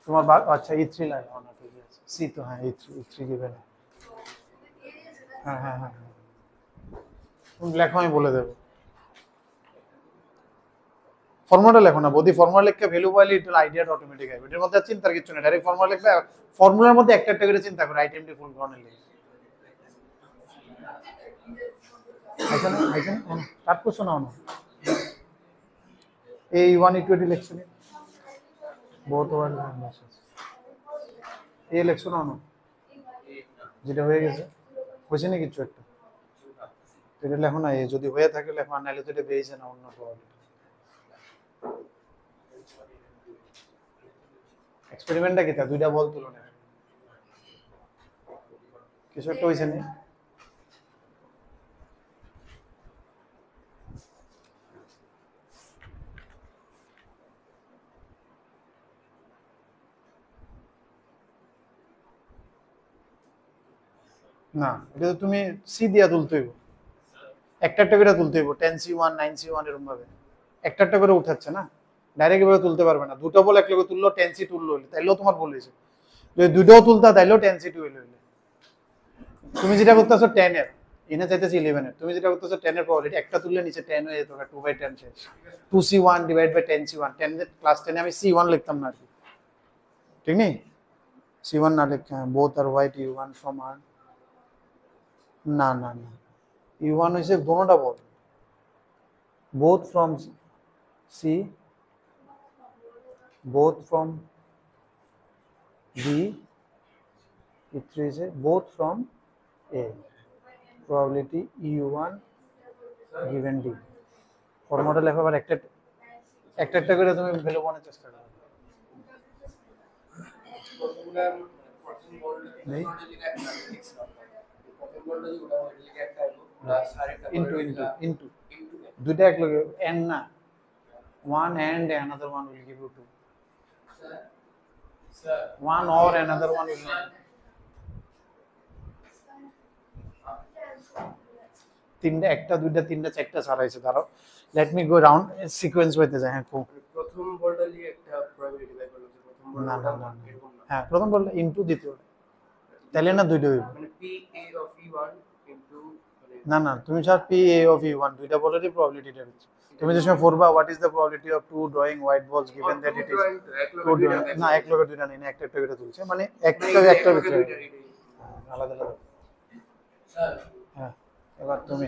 তোমার আচ্ছা E3 লাগে না ঠিক আছে সি তো হ্যাঁ E3 গিভেন হ্যাঁ তুমি লেখো আমি বলে দেবো ফর্মুলা লেখো না বডি ফর্মুলা লিখে ভ্যালু পাইলে এটা আইডিয়াটা অটোমেটিক আসবে এর মধ্যে চিন্তার কিছু নেই ডাইরেক্ট ফর্মুলা লিখবে ফর্মুলার মধ্যে একটা একটা করে চিন্তা করো আইটেমটি ফুল গ্রহণের লিখে আইছেন কাট করছো না এই 1 ইলেকশন বহুত ওয়ার্ড এই ইলেকশন না যেটা হয়ে গেছে হয়েছে না কিছু একটা এটা লেখো না এই যদি হয়ে থাকে লেখো আর নাহলে তো এটা বেরিয়েছে না অন্য এক্সপেরিমেন্টটা কি তা দুইটা বল তুলো না কিছু একটা হয়েছে না না এটা তো তুমি সি দিয়া তুলতে হইব একটা একটা করে তুলতে হইব 10C1 9C1 এরকম ভাবে একটা একটা করে উঠাচ্ছে না ডাইরেক্ট ভাবে তুলতে পারবে না দুটো বল একলগে তুললো 10C তুললো তাইলেও তোমার ভুল হয়েছে যদি দুটোও তুলতা তাইলেও 10C2 হইলো তুমি যেটা করতেছো 10 এর এনে চাইতেছি 11 এর তুমি যেটা করতেছো 10 এর প্রবাবিলিটি একটা তুললে নিচে 10 হয়ে যেত 2/10 শেষ 2C1 ডিভাইড বাই 10C1 10 এর ক্লাস 10 এ আমি C1 লিখতাম না আর কি ঠিক নেই C1 না লিখে both are white U1 from R না U1 হইছে দোনোটা ball both from C both from B E3 is both from A probability U1 given D formula লেখা আবার একটা একটা করে তুমি ভ্যালু বানানোর চেষ্টা করো নেই into দুইটা এক লগে and না one and another one will give you two one or another one will not তিনটা একটা দুইটা তিনটা চারটা ছাড়াইছে ধরো let me go round sequence হইতে যায় হ্যাঁ প্রথম বলটা দিয়ে একটা প্রবাবিলিটি বাই করলাম প্রথম না বলটা হ্যাঁ প্রথম বলটা ইনটু দ্বিতীয় তাহলে না দুইটা হইব মানে PA of E1 into না তুমি স্যার PA of E1 দুইটা বলেরই প্রবাবিলিটিটা হচ্ছে তুমি যে সময় পড়বা what is the probability of two drawing white balls given that it is না এক লগে দুইটা নেই না একটা একটা করে তুলছে মানে একটা ভিতরে আলাদা স্যার হ্যাঁ এবার তুমি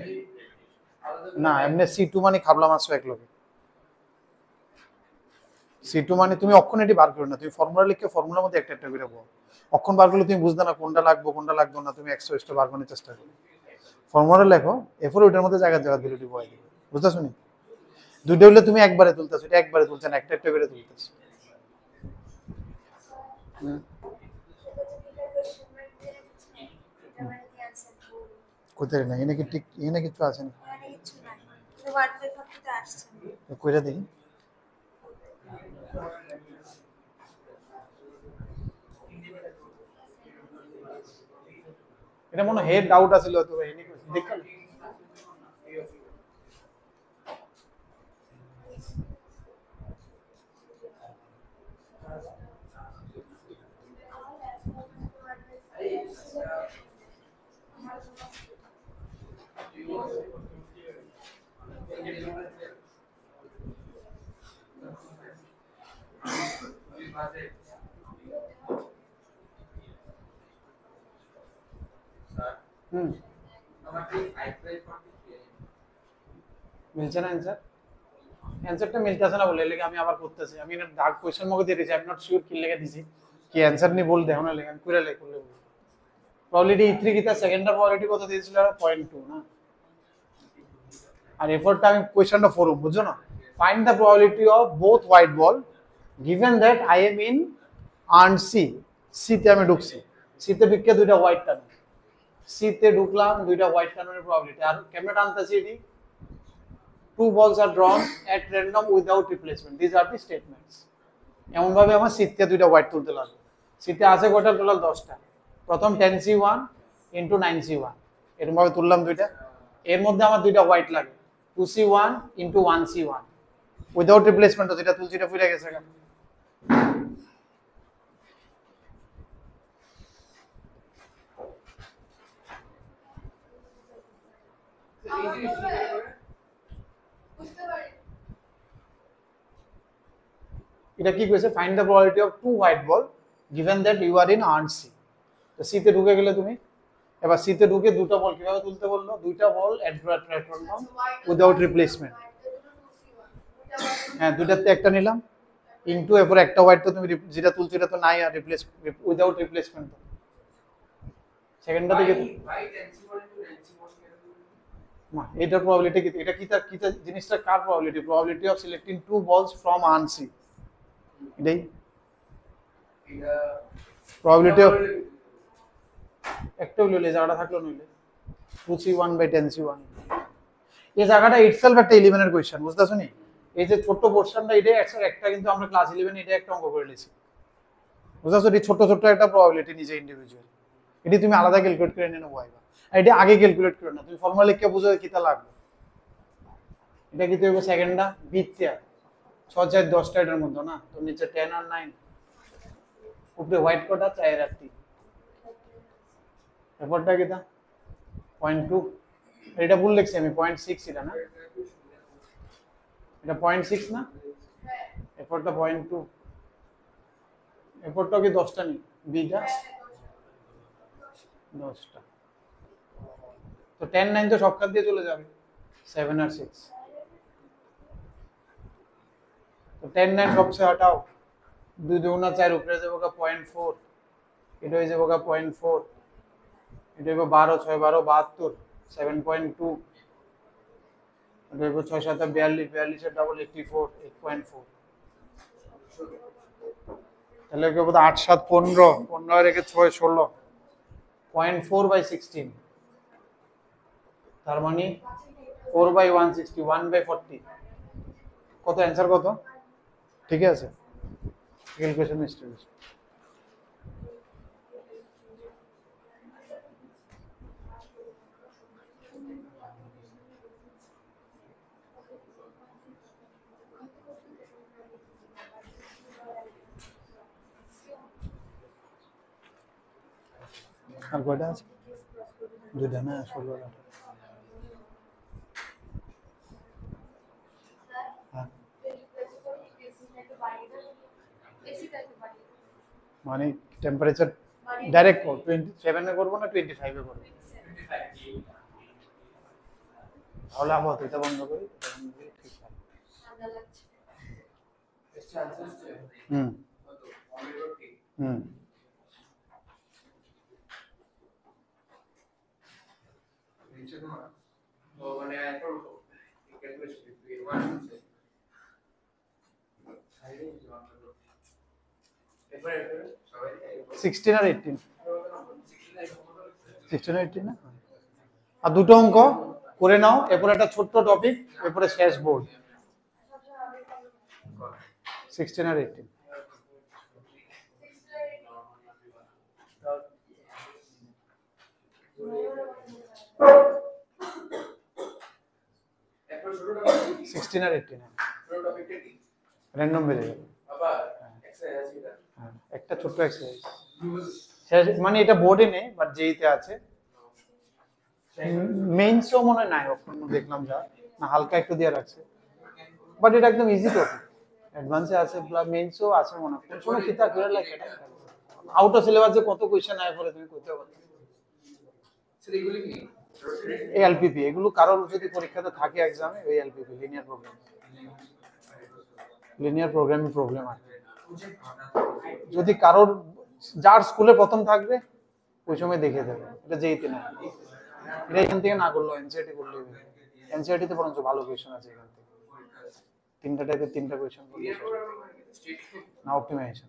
না এমনি C2 মানে খাবলা মাছ এক লগে C2 মানে তুমি অক্ষণ এটি বার করো না তুমি ফর্মুলা লিখে ফর্মুলার মধ্যে একটা একটা করে বল অক্ষণ বার করলে তুমি বুঝতে না কোনটা লাগবে কোনটা লাগবে না তুমি এক্সট্রা এক্সট্রা বার করার চেষ্টা করো ফর্মুলা লেখো এরপরে ওইটার মধ্যে জায়গা ভ্যালুটি বয় দিবে বুঝতেছো নি দুইটা হইলে তুমি একবারে তুলতেছো এটা একবারে তুলছ না একটা একটা করে তুলতেছো কোথায় না এনে কি ঠিক এনে কিছু আছে না কইরা দেখি এটা মনে হেড ডাউট আছিল তো এনে দেখো মিলছে না অ্যানসার অ্যানসারটা মিলতেছে না বলে লেগে আমি আবার করতেছি আমি এটা ডার্ক কোশ্চেন মগে দিয়ে দিয়েছি আই এম নট শিওর কি লেগে দিছি কি অ্যানসার নি বল দেখো না লেগে আমি কুইরা লেগে করলে প্রবাবিলিটি E3 কি তা সেকেন্ডার প্রবাবিলিটি কত দিয়েছিল 0.2 না আর এফোর্টটা আমি কোশ্চেনটা ফরম বুঝছো না find the probability of both white ball given that I am in urn C তে আমি ঢুকছি সি তে ঢুকে দুইটা হোয়াইট টান সি তে ঢুকলাম দুইটা হোয়াইট টানের প্রবাবিলিটি আর কেমনে টানতেছি এটি two balls are drawn at random without replacement these are the statements এমন ভাবে আমার সি তে দুইটা হোয়াইট তুলতে লাগবে সিতে আছে কয়টা টোটাল 10টা। প্রথম 10C1 ইন্টু 9C1 এরকম ভাবে তুললাম দুইটা। এর মধ্যে আমার দুইটা হোয়াইট লাগে 2C1 into 1C1 without replacement, যেটা তুলছি এটা ফুলে গেছে। এটা কি কইছে, find the probability of two white ball given that you are in urn C. তো সিতে ঢুকে গেলে তুমি, এবার সিতে ঢুকে দুটো বল কিভাবে তুলতে বললো, দুইটা বল উইদাউট রিপ্লেসমেন্ট। হ্যাঁ দুইটাতে একটা নিলাম ইনটু এরপর একটা হোয়াইট, তো তুমি যেটা তুলছো এটা তো নাই আর রিপ্লেস উইদাউট রিপ্লেসমেন্ট। সেকেন্ডটা দিকে মা এটার প্রবাবিলিটি কি, এটা কি তার কি জিনিসটা কার probability, probability of selecting two balls from urn C, এটাই প্রবাবিলিটি অফ একটা হইলো জায়গাটা থাকলো নইলে 2C1/10C1। এই জায়গাটা ইটসেলফ একটা এলিমেন্টের কোশ্চেন, বুঝতেছো নি? এই যে ছোট পোরশনটা এটা একটা কিন্তু আমরা ক্লাস 11 এটা একটা অঙ্ক করে নিয়েছি, বুঝতেছো? এই ছোট ছোট একটা প্রবাবিলিটি নিজে ইন্ডিভিজুয়াল, এটি তুমি আলাদা ক্যালকুলেট করে নিয়ে নেবো আইবা, এটা আগে ক্যালকুলেট করে না, তুমি ফর্মুলা লিখে বুঝো কিটা লাগবে। এটা কি তুই সেকেন্ডটা বিটটা 6/4 10টা এটার মধ্যে না, তো নিচে 10 আর 9 উপরে হোয়াইট কোডা 4 আর 3 এরপরটা কিটা 0.2, এটা ভুল লিখছি আমি 0.6 এটা না, এটা 0.6 না, এরপরটা 0.2, এরপরটা কি 10টা নি বিটা 10টা, তো 10 9 তো সব কাট দিয়ে চলে যাবে 7 আর 6, তো 10 9 सबसे हटाओ 2 2 गुना 4 ऊपर से होगा 0.4, এটা হয়ে যাবে 0.4, এটা হবে 12 6 12 72 7.2, এটা হবে 6 7 42 42 এর ডাবল 84 8.4, তাহলে কি হবে 8 7 15 15 রেখে 6 16 0.4/16, তার মানে 4/160 1/40 কত অ্যানসার কত? ঠিক আছে ক্যালকুলেশন মিস্টেক। আর কয়টা আছে? দুইটা না, 16টা। হ্যাঁ মানে টেম্পারেচার ডাইরেক্ট 27 এ করবো না 25 এ করবো? তাহলে আবার এটা বন্ধ করি, ঠিক আছে। হুম হুম মানে 16 আর 18, 16 আর 18 না, আর দুটো অঙ্ক করে নাও, এরপর একটা ছোট্ট টপিক, এরপরে শেষ বোর্ড। 16 আর 18 16 আর 18 র্যান্ডম বেড়ে যাবে, হ্যাঁ একটা ছোট্ট এক্সারসাইজ, মানে এটা বোর্ডে নেই বাট যেইতে আছে, মেইনসও মনে হয় নাই অক্ষর দেখলাম যা না, হালকা একটু দিয়ে রাখছে, বাট এটা একদম ইজি টপিক, অ্যাডভান্সে আছে, প্লাস মেইনসও আছে মনে হয়, কোনো কিতাব করে লাগে এটা আউট অফ সিলেবাস যে কত কোশ্চেন আয় পরে তুমি কইতে পারবে। স্যার এগুলো কি এই এলপিপি এগুলো কারোর যদি পরীক্ষাতে থাকে এক্সামে, ওই এলপিপি লিনিয়ার প্রোগ্রামিং প্রবলেম আছে, যদি কারোর যার স্কুলে প্রথম থাকবে ওই সময় দেখে দেবে, এটা যেইতে না, এটা এখান থেকে না করলো এনসিআরটি করলে, এনসিআরটি তে বরঞ্চ ভালো কোয়েশ্চন আছে এখান থেকে, তিনটা টাইপের তিনটা কোয়েশ্চন না, অপটিমাইজেশন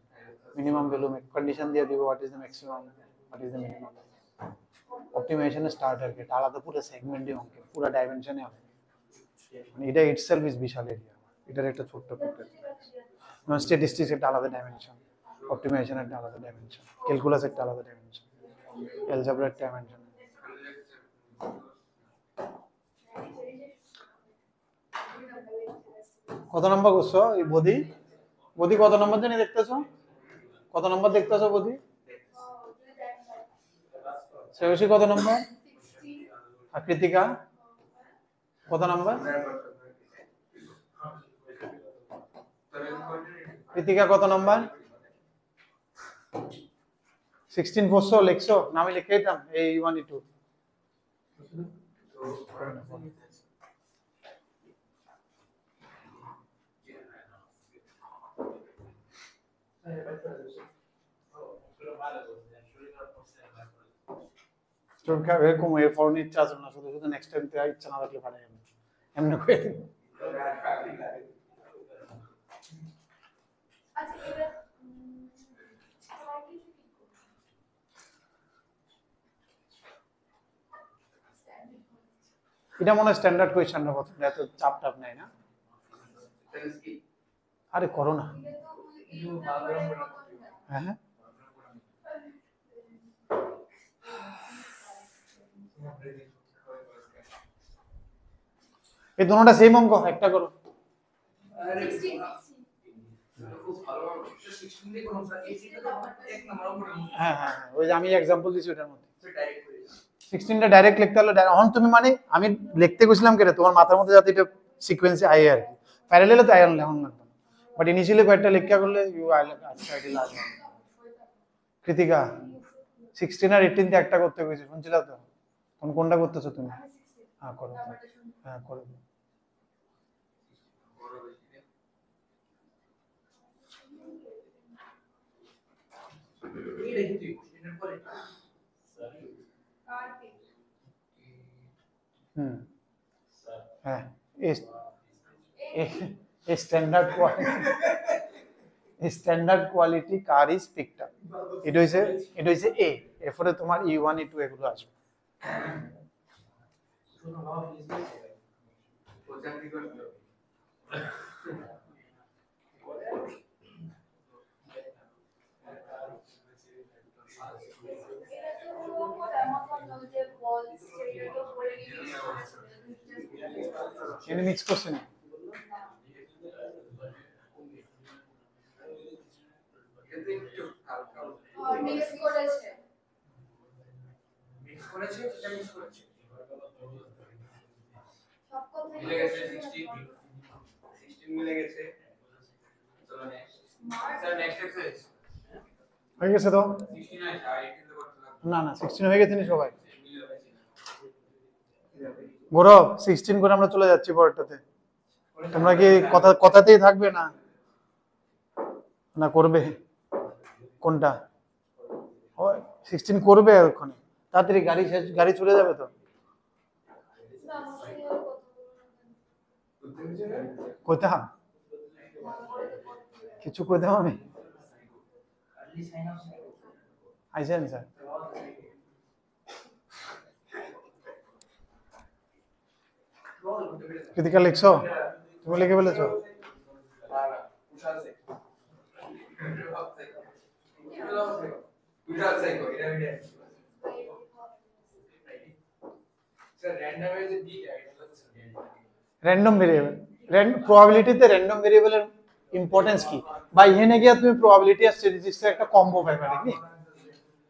মিনিমাম ভ্যালু কন্ডিশন দিয়ে দিব, what is the maximum, what is the minimum, optimization starter কে আলাদা পুরো সেগমেন্টে অঙ্কে পুরো ডাইমেনশনে হবে, মানে এটা ইটসেলফ ইজ বিশাল এরিয়া, এটার একটা ছোট্ট মানে স্ট্যাটিস্টিক্স একটা আলাদা ডাইমেনশন, অপটিমাইজেশন একটা আলাদা ডাইমেনশন, ক্যালকুলাস একটা আলাদা ডাইমেনশন, অ্যালজেব্রা একটা ডাইমেনশন। কত নম্বর করছো এই বডি? বডি কত নম্বর জানি দেখতেছো? কত নম্বর দেখতেছো বডি? শ্রেয়সী কত নম্বর? আর কৃতিকা কত নম্বর? কৃতিকা কত নম্বর? 16 পড়ছো, লিখছো? না আমি লিখে দিতাম এই 1 2। এরকম এর ফর্ম ইচ্ছা আছে না, শুধু শুধু নেক্সট টাইম তে ইচ্ছা না থাকলে পারে এমনি করে। এটা মনে হয় স্ট্যান্ডার্ড কোয়েশ্চেন না, প্রথম এত চাপ টাপ নাই না। আরে করো না। হ্যাঁ হ্যাঁ এই দুটোটা সেম অঙ্ক, একটা করো। হ্যাঁ হ্যাঁ ওই যে আমি এক্সাম্পল দিছি ওটার মধ্যে 16টা ডাইরেক্ট লিখতে হলো। এখন তুমি মানে আমি লিখতে গেছিলাম কেন তোমার মাথার মধ্যে যাতে এটা সিকোয়েন্সে আয় আর কি, প্যারালেলে তো আয় না এখন লাগবে, বাট ইনিশিয়ালি কয়েকটা লেখা করলে ইউ আই আচ্ছা এটা লাগবে। কৃতিকা 16 আর 18 তে একটা করতে গেছি, শুনছিলা তো? কোনটা করতেছো তুমি? হ্যাঁ করো, হ্যাঁ করো। হ্যাঁ standard quality car is picked up, এটা হইছে এ, এরপরে তোমার E1 E2 এগুলো আসবে। এনে মিক্স করছে না? মিলে গেছে 16 মিলে গেছে। চলো নেক্সট স্যার নেক্সট এক্সারসাইজ হয়ে গেছে তো? 16 আছে আর 18 তো করতে লাগবে না না 16 হয়ে গেছে নি সবাই? গৌরব 16 করে আমরা চলে যাচ্ছি পরেরটাতে। তোমরা কি কথাতেই থাকবে না না করবে কোনটা? ও 16 করবে ওখানে তাড়াতাড়ি, গাড়ি চলে যাবে তো। কইতাম কিছু কইতাম আমি আইসেন স্যার। কৃতিকা লিখছো? তুমি লিখে ফেলেছো? র্যান্ডম ভেরিয়েবল, প্রবাবিলিটিতে র্যান্ডম ভেরিয়েবলের ইম্পর্টেন্স কি? বা এখানে গিয়ে তুমি প্রবাবিলিটি আর স্ট্যাটিস্টিক্সের একটা কম্বো পাইবা, ঠিক নি?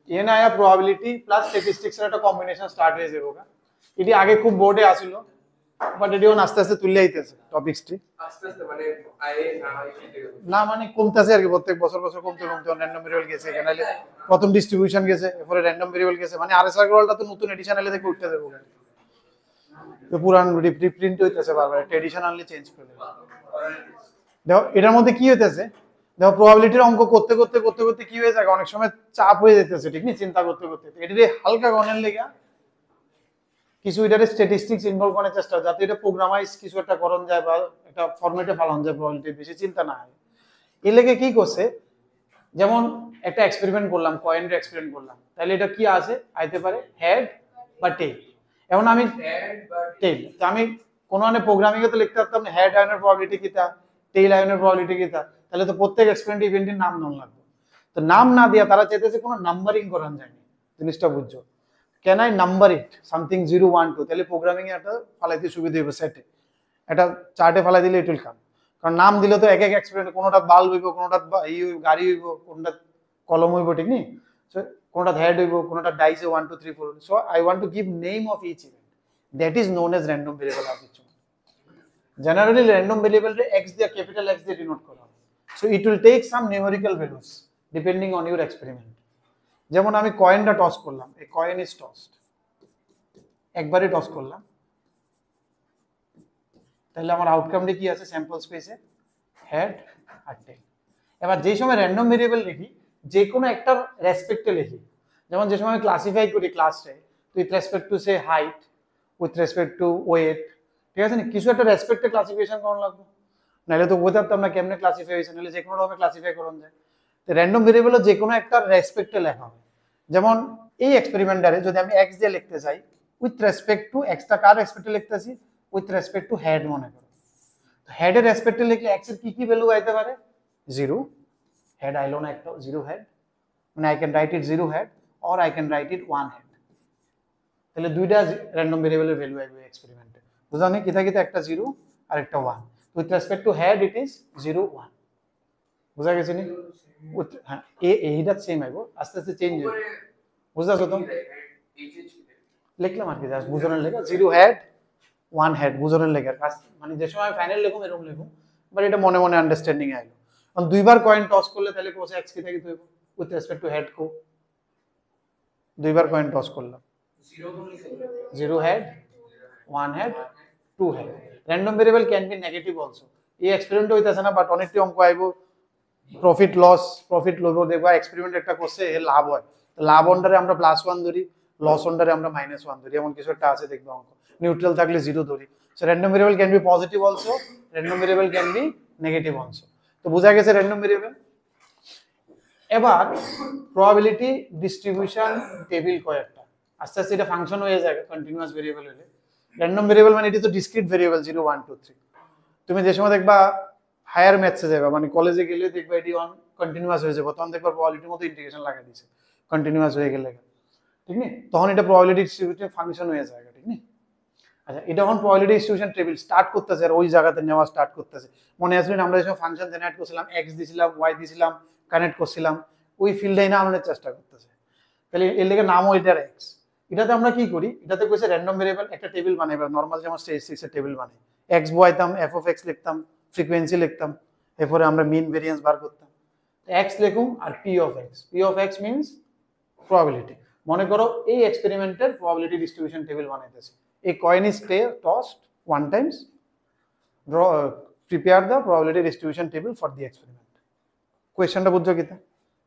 এখানে আয়া প্রবাবিলিটি প্লাস স্ট্যাটিস্টিক্সের একটা কম্বিনেশন স্টার্ট হয়ে যাবে। এটি আগে খুব বোর্ডে আসিল, বাট এটি আস্তে আস্তে তুলে আইতেছে টপিকসটি, আস্তে আস্তে মানে আয়ে না মানে কমতেছে আর কি, প্রত্যেক বছর কমতে র্যান্ডম ভেরিয়েবল গেছে, এখানে প্রথম ডিস্ট্রিবিউশন গেছে, এরপরে র্যান্ডম ভেরিয়েবল গেছে, মানে আরএসআর রোলটা তো নতুন এডিশন এলে দেখে উঠতে যাবে, তো পুরান রিপ্রিন্ট হইতেছে বারবার, ট্রেডিশনালি চেঞ্জ করে। দেখো এটার মধ্যে কি হইতেছে, দেখো প্রবাবিলিটির অঙ্ক করতে করতে করতে করতে কি হয়ে যায়, অনেক সময় চাপ হয়ে যেতেছে, ঠিক না? চিন্তা করতে করতে এটারে হালকা গণের লেগে কিছু এটারে স্ট্যাটিস্টিক্স ইনভলভ করার চেষ্টা, যাতে এটা প্রোগ্রামাইজ কিছু একটা করণ যায় বা একটা ফরম্যাটে ফালানো যায়, প্রবাবিলিটি বেশি চিন্তা না হয়। এর লেগে কি করছে, যেমন একটা এক্সপেরিমেন্ট করলাম, কয়েনের এক্সপেরিমেন্ট করলাম, তাহলে এটা কি আছে আইতে পারে হেড বা টেল। এখন আমি টেল, তো আমি কোনো মানে প্রোগ্রামিং এ তো লিখতে পারতাম না হেড আয়নের প্রবাবিলিটি কিটা, টেল আয়নের প্রবাবিলিটি কিটা, তাহলে তো প্রত্যেক এক্সপেরিমেন্ট ইভেন্টের নাম নাম লাগবে। তো নাম না দিয়া তারা চাইতেছে কোনো নাম্বারিং করান যায়নি, জিনিসটা বুঝছো। Can I number it something 0 1 2, তাহলে প্রোগ্রামিং এ একটা ফালাইতে সুবিধা হবে, সেটে এটা চার্টে ফালাই দিলে ইট উইল কাম। কারণ নাম দিলে তো এক এক এক্সপেরিমেন্ট, কোনোটা বাল্ব হইব, কোনোটা গাড়ি হইব, কোনটা কলম হইব, ঠিক নি? সো কোনটা হেড হইব, কোনটা ডাইসে 1 2 3 4। So I want to give name of each event, that is known as random variable. আর কিছু জেনারেলি র্যান্ডম ভেরিয়েবল রে x দিয়ে ক্যাপিটাল X দিয়ে ডিনোট করা হয়। So it will take some numerical values depending on your experiment. যেমন আমি কয়েনটা টস করলাম, এই কয়েন ইজ টসড, একবারই টস করলাম, তাহলে আমার আউটকামটা কি আছে স্যাম্পল স্পেসে? হেড আর টেল। এবার যে সময় র্যান্ডম ভেরিয়েবল লিখি, যে কোনো একটা রেসপেক্টে লিখি, যেমন যে সময় ক্লাসিফাই করি ক্লাসে with respect to say height, with respect to weight, ঠিক আছে না? কিছু একটা রেসপেক্টে ক্লাসিফিকেশন করানো লাগবে, নাহলে তো বোঝাতে আমরা কেমনে ক্লাসিফাই হয়েছে, নাহলে যে কোনো রকমের ক্লাসিফাই করানো যায়। তো র্যান্ডম ভেরিয়েবল যে কোনো একটা রেসপেক্টে লেখা হবে। যেমন এই এক্সপেরিমেন্টারে যদি আমি এক্স দিয়ে লিখতে চাই, উইথ রেসপেক্ট টু এক্সটা কার রেসপেক্টে লিখতেছি? উইথ রেসপেক্ট টু হেড মনে করো। তো হেডের রেসপেক্টে লিখলে এক্স এর কি কি ভ্যালু আইতে পারে? 0 হেড আইলো না একটা 0 হেড, মানে I can write it 0 head or I can write it 1 head. তাহলে দুইটা র্যান্ডম ভেরিয়েবলের ভ্যালু আইবে এক্সপেরিমেন্টে, বুঝানি? কিতা কিতা, একটা 0 আর একটা 1। With respect to head it is 0 1, বুঝা গেছে নি? হ্যাঁ, এইটা সেম আইবো, আস্তে আস্তে চেঞ্জ হবে, বুঝাছো তো? লিখলাম আর কি, জাস্ট বুঝানোর লেগে 0 হেড 1 হেড, বুঝানোর লেগে কাজ। মানে যে সময় ফাইনাল লিখুম এরকম লিখুম, বাট এটা মনে মনে আন্ডারস্ট্যান্ডিং এ আইলো। কারণ দুইবার কয়েন টস করলে তাহলে কোসে এক্স কি থাকে তো উইথ রেসপেক্ট টু হেড কো, দুইবার কয়েন টস করলাম, 0 head 1 head 2 head. Random variable can be negative also. এই এক্সপেরিমেন্ট হইতাছে না, বাট অনেকটি অঙ্ক আইবো, প্রফিট লস দেখবা এক্সপেরিমেন্ট একটা করছে, এর লাভ হয়, লাভ অন্ডারে আমরা +1 ধরি, লস অন্ডারে আমরা -1 ধরি, এমন কিছু একটা আছে দেখবা অঙ্ক। নিউট্রাল থাকলে 0 ধরি। So random variable can be positive also, random variable can be negative also. তো বোঝা গেছে র্যান্ডম ভেরিয়েবল। এবার প্রবাবিলিটি ডিস্ট্রিবিউশন টেবিল কয়েকটা, আস্তে আস্তে এটা ফাংশন হয়ে যায় কন্টিনিউয়াস ভেরিয়েবল হলে। র্যান্ডম ভেরিয়েবল মানে এটা তো ডিসক্রিট ভেরিয়েবল 0 1 2 3। তুমি যে সময় দেখবা হায়ার ম্যাথসে যাবে, মানে কলেজে গেলে দেখবা এটি অন কন্টিনিউয়াস হয়ে যাবে, তখন দেখবা প্রবাবিলিটির মতো ইন্টিগ্রেশন লাগাই দিছে কন্টিনিউয়াস হয়ে গেলে, ঠিক না? তখন এটা প্রবাবিলিটি ডিস্ট্রিবিউটিভ ফাংশন হয়ে যায়, ঠিক না? আচ্ছা, এটা যখন প্রবাবিলিটি ডিস্ট্রিবিউশন টেবিল স্টার্ট করতেছে আর ওই জায়গাতে নেওয়া স্টার্ট করতেছে, মনে আছে আমরা যখন ফাংশন জেনারেট করছিলাম, এক্স দিছিলাম, ওয়াই দিছিলাম, কানেক্ট করছিলাম, ওই ফিল্ডে না আমাদের চেষ্টা করতেছে। তাহলে এর লেগে নামও এটার এক্স। এটাতে আমরা কি করি, এটাতে কইছে র্যান্ডম ভেরিয়েবল একটা টেবিল বানাইবা, নরমাল যেমন স্ট্যাটিস্টিক্স এর টেবিল বানাই, এক্স বসাইতাম, এফ অফ এক্স লিখতাম, ফ্রিকোয়েন্সি লিখতাম, এরপরে আমরা মিন ভেরিয়েন্স বার করতাম, এক্স লিখুম আর P of X means probability. মনে করো এই এক্সপেরিমেন্টের প্রবাবিলিটি ডিস্ট্রিবিউশন টেবিল বানাইতেছে, এই coin is tossed 1 times, prepare the probability distribution table for the experiment. কোয়েশ্চনটা বুঝছো কিতা?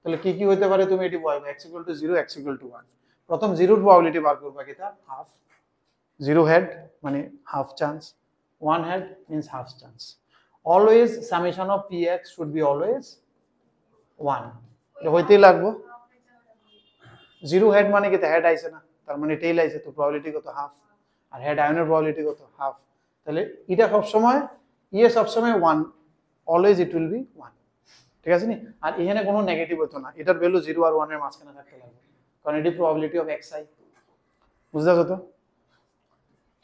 তাহলে কি কি হইতে পারে তুমি এটি বলবে, x = 0 x = 1। প্রথম 0 এর প্রবাবিলিটি বার করবা কিতা? হাফ। 0 হেড মানে half chance, 1 head means half chance. Always summation of px should be always 1, এটা হইতেই লাগবে। 0 হেড মানে কি, হেড আইছে না, তার মানে টেইল আইছে, তো প্রবাবিলিটি কত? হাফ। আর হেড আয়নের প্রবাবিলিটি কত? হাফ। তাহলে এটা সব সময় সব সময় 1, অলওয়েজ ইট উইল বি 1, ঠিক আছে নি? আর এখানে কোনো নেগেটিভ হতো না, এটার ভ্যালু 0 আর 1 এর মাঝখানে থাকতে লাগবে, কারণ এটি প্রবাবিলিটি অফ xi, বুঝতে পারছো তো?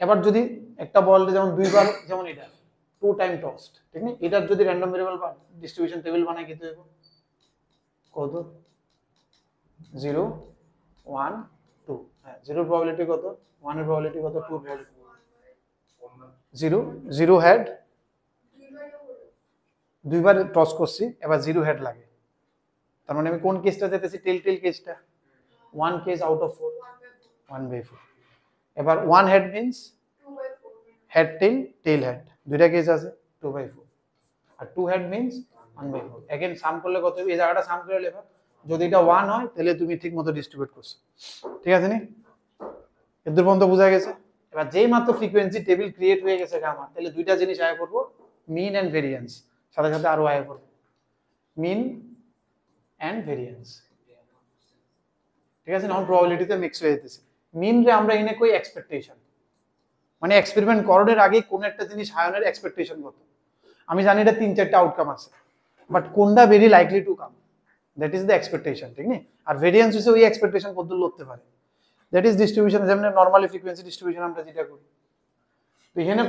এবার যদি একটা বল যেমন দুইবার, যেমন এটা 2 টাইম টসড, ঠিক না? এটার যদি র্যান্ডম ভেরিয়েবল বা ডিস্ট্রিবিউশন টেবিল বানাই কি হইব? কত? 0 1 2। হ্যাঁ, 0 প্রবাবিলিটি কত, 1 এর প্রবাবিলিটি কত, 2 প্রবাবিলিটি 0 হেড, দুইবার টস করছি, এবার 0 হেড লাগে, তার মানে আমি কোন কেসটা যেতেছি? টেল কেসটা, 1 কেস আউট অফ 4, 1/4। এবার 1 হেড মিন্স হেড টেল হেড, দুইটা কেস আছে, 2/4। আর 2 হেড মিন্স 1/4। এগেন সাম করলে কত? এই জায়গাটা সাম করে লেখা, যদি এটা 1 হয় তাহলে তুমি ঠিক মতো ডিস্ট্রিবিউট করছো, ঠিক আছে নি? এদূর পর্যন্ত বোঝা গেছে? এবার যেই মাত্র ফ্রিকোয়েন্সি টেবিল ক্রিয়েট হয়ে গেছে আমার, তাহলে দুইটা জিনিস আয় করবো, মিন এন্ড ভেরিয়েন্স, সাথে সাথে আরো আয় করবো মিন এন্ড ভেরিয়েন্স, ঠিক আছে? এখন প্রবাবিলিটিতে মিক্স হয়ে যেতেছে। মিন রে আমরা এনে কই এক্সপেকটেশন, মানে এক্সপেরিমেন্ট করার আগে কোন একটা জিনিস হায়নের এক্সপেকটেশন কত। আমি জানি এটা 3-4টা আউটকাম আছে, বাট কোনটা very likely to come, that is the expectation, ঠিক না? আর ভেরিয়েন্স হচ্ছে ওই এক্সপেকটেশন কতদূর লড়তে পারে, দ্যাট ইজ ডিস্ট্রিবিউশন। যেমন নরমালি ফ্রিকোয়েন্সি ডিস্ট্রিবিউশন আমরা যেটা করি, তো এখানে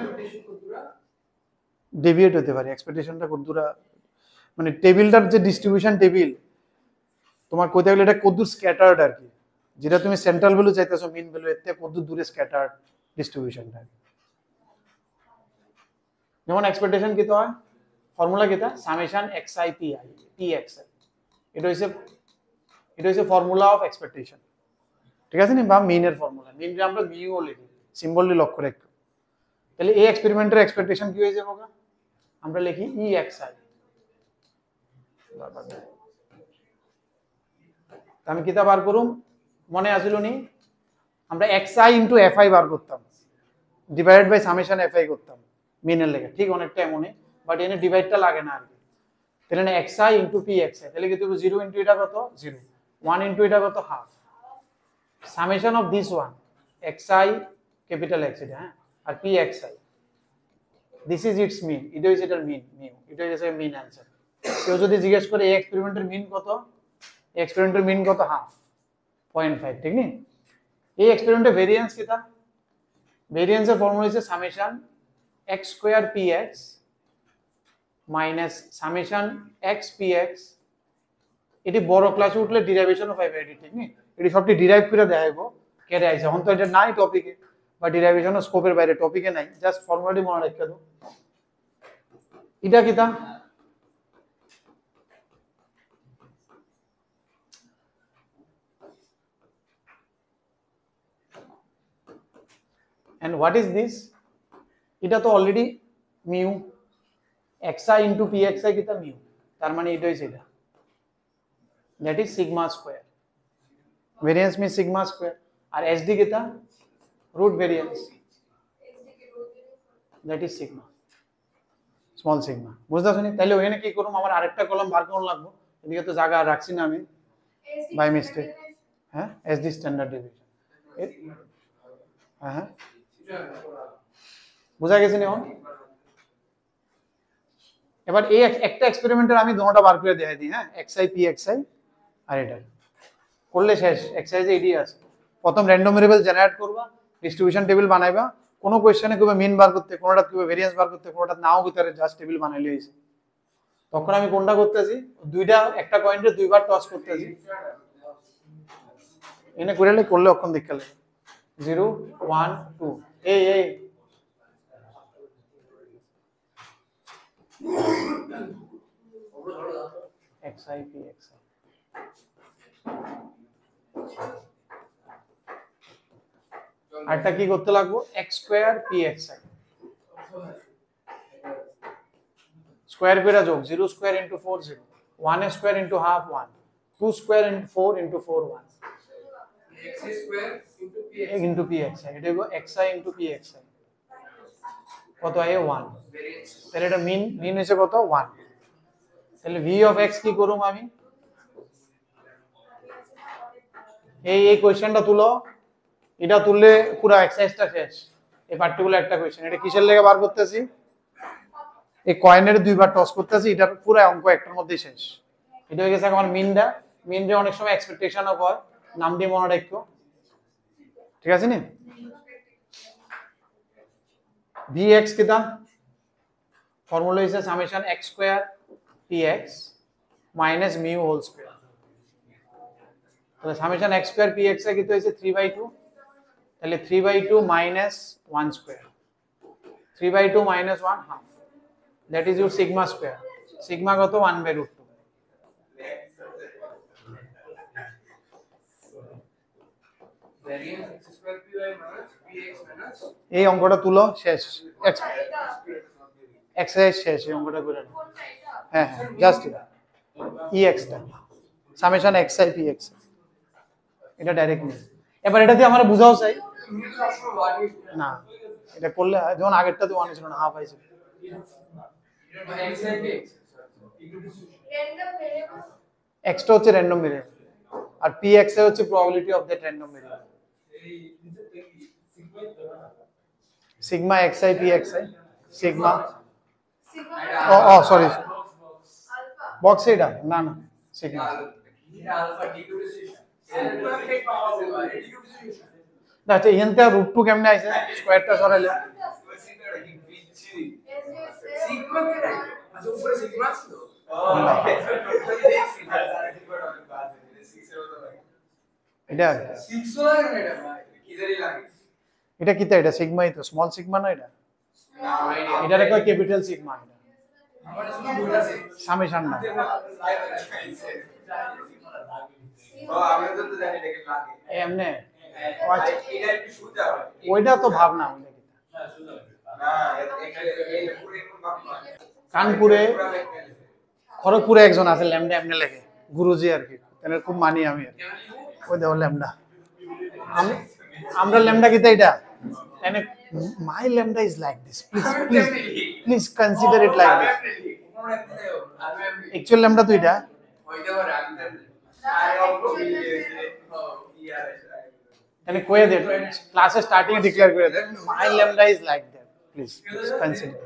ডেভিয়েট হতে পারে এক্সপেকটেশনটা কতদূর, মানে টেবিলটার যে ডিস্ট্রিবিউশন টেবিল তোমার কইতে গেলে এটা কতদূর স্ক্যাটার্ড আর কি, যেটা তুমি সেন্ট্রাল ভ্যালু চাইতেছো মিন ভ্যালু, এর থেকে কতদূর দূরে স্ক্যাটার্ড ডিস্ট্রিবিউশনটা। যেমন এক্সপেকটেশন কি তো হয়, ফর্মুলা কিটা সামেশন xi pi pxi, এটা হইছে ফর্মুলা অফ এক্সপেকটেশন, ঠিক আছে নি? বা মিনের ফর্মুলা, মিনকে আমরা মিউ লিখি, সিম্বলটি লক্ষ্য রাখো। তাহলে এই এক্সপেরিমেন্টের এক্সপেকটেশন কি হয়ে যাবে, আমরা লিখি exi। আমি কিতা বার করুম, মনে আসিল নি? আমরা xi ইনটু fi বার করতাম, ডিভাইডেড বাই সামেশন fi করতাম মিনের লেগে, ঠিক অনেকটা এমনই, বাট এনে ডিভাইডটা লাগে না আর কি। তাহলে না xi ইনটু pxi, তাহলে কি তুমি 0 ইনটু এটা কত 0, 1 ইনটু এটা কত half, summation of this one xi capital x এটা, হ্যাঁ, আর pxi, দিস ইজ ইটস মিন, এটা হইছে এটার মিন মিউ, এটা হইছে মিন आंसर। কেউ যদি জিজ্ঞেস করে এই এক্সপেরিমেন্টের মিন কত, এই এক্সপেরিমেন্টের মিন কত, হাফ 0.5, ঠিক নি? এই এক্সপেরিমেন্টের ভেরিয়েন্স কিটা, ভেরিয়েন্সের ফর্মুলা হইছে summation x square px minus summation x px। এটি বড় ক্লাসে উঠলে ডিরাইভেশনও পাইবে এটি, ঠিক নি? এটি সবটি ডিরাইভ করে দেখাইবো কেটে আইছে, এখন তো এটা নাই টপিকে, বা ডিরাইভেশনও স্কোপের বাইরে, টপিকে নাই, জাস্ট ফর্মুলাটি মনে রাখতে দাও। এটা কিটা, and what is this, এটা তো already mu, xi into pxi কিটা মিউ, তার মানে এটা হইছে এটা, that is sigma square, variance means sigma square, R sd কিটা root variance, that is sigma, small sigma। বুঝতে শুনি? তাহলে ওখানে কি করব, আমার আরেকটা কলম বার করুন লাগবে, এদিকে তো জায়গা রাখছি না আমি বাই মিস্টেক, হ্যাঁ, sd স্ট্যান্ডার্ড ডেভিয়েশন, হ্যাঁ বুঝা গেছে নি? এবার এই একটা এক্সপেরিমেন্টের আমি দুটোটা বার করে দেখাই দিই, হ্যাঁ, xi pxi আর এটা করলে শেষ। xi যে এডি আছে, প্রথম র্যান্ডম ভেরিয়েবল জেনারেট করবা, ডিস্ট্রিবিউশন টেবিল বানাইবা, কোন কোশ্চেনে কইবে মিন বার করতে, কোনটা কইবে ভেরিয়েন্স বার করতে, কোনটা নাও ভিতরে জাস্ট টেবিল বানাইলে হইছে। তখন আমি কোনটা করতেছি, দুইটা একটা কয়েন্টে দুইবার টস করতেছি, এনে করলে অক্ষণ দেখালে 0 1 2, এই xi pxi, আরটা কি করতে লাগবো, x স্কয়ার pxi, স্কয়ার করে যোগ, 0 square into 4 0, 1 square into half 1, 2 square into 4 into 4 1, x square into pxi, এটা হলো xi ইনটু pxi, কত হয় 1, তাহলে এটা মিন হইছে কত 1। তাহলে v অফ x কি করুম আমি, এই কোশ্চেনটা তুলো, এটা তুললে পুরো এক্সারসাইজটা শেষ। এই পার্টিকুলার একটা কোশ্চেন, এটা কিসের লেগে বার করতেছি, এই কয়েনের দুইবার টস করতেছি, এটার পুরো অঙ্ক একটার মধ্যেই শেষ। এটা হয়ে গেছে আমার মিনটা, মিনটা অনেক সময় এক্সপেকটেশনও কয়, নামটি মনে রাখো, ঠিক আছে নি? vx কিটা, ফর্মুলা হইছে summation x square px minus mu whole square, তাহলে সামেশন x স্কয়ার px এর কি হইছে 3/2, তাহলে 3/2 minus 1 square, 3/2 minus 1 half, that is your sigma square, sigma কত 1/√2। Variance x square py minus px minus, এই অঙ্কটা তুলো, শেষ এক্সারসাইজ শেষ, এই অঙ্কটা করে নাও, হ্যাঁ জাস্ট ex টা সামেশন xi px, এটা ডাইরেক্ট নেই। এবার এটা দিয়ে আমরা বুঝাও চাই না, এটা করলে যেমন আগেরটাতে 1 ছিল না, হাফ আইছে, x টা হচ্ছে র্যান্ডম ভেরিয়েবল আর px হচ্ছে probability of that random variable, sigma xi pxi, sigma ও সরি বক্স এটা না সিগমা আলফা ডিকিউ ডিস্ট্রিবিউশন আচ্ছা এখানটা রুট টু কেমনে আইছে স্কয়ারটা সরাইলে সিগমা কে রাইট আচ্ছা উপরে সিগমা ছিল এটা 6 লাগে না এটা কি জানি লাগে এটা কিতা এটা সিগমাই তো স্মল সিগমা না এটা না আইডিয়া এটারে কয় ক্যাপিটাল সিগমা এটা আমার শুধু দুইটা আছে সামেশন না ও আমি তো জানি এটা কি লাগে এমনে আচ্ছা এটা একটু সোজা হয় ওইটা তো ভাবনা ওইটা কিতা না এই পুরো এরকম ভাব না কানপুরে খড়গপুরে একজন আছে ল্যামডা এমনি লেখে গুরুজি আর কি তাহলে খুব মানি আমি আর কি। ওই দেখো ল্যামডা আমরা ল্যামডা কিতা এটা এনে my lambda is like this please consider it like this actual lambda তো এটা এনে কয়ে দে ক্লাসে স্টার্টিং এ ডিক্লেয়ার করে দে my lambda is like that please consider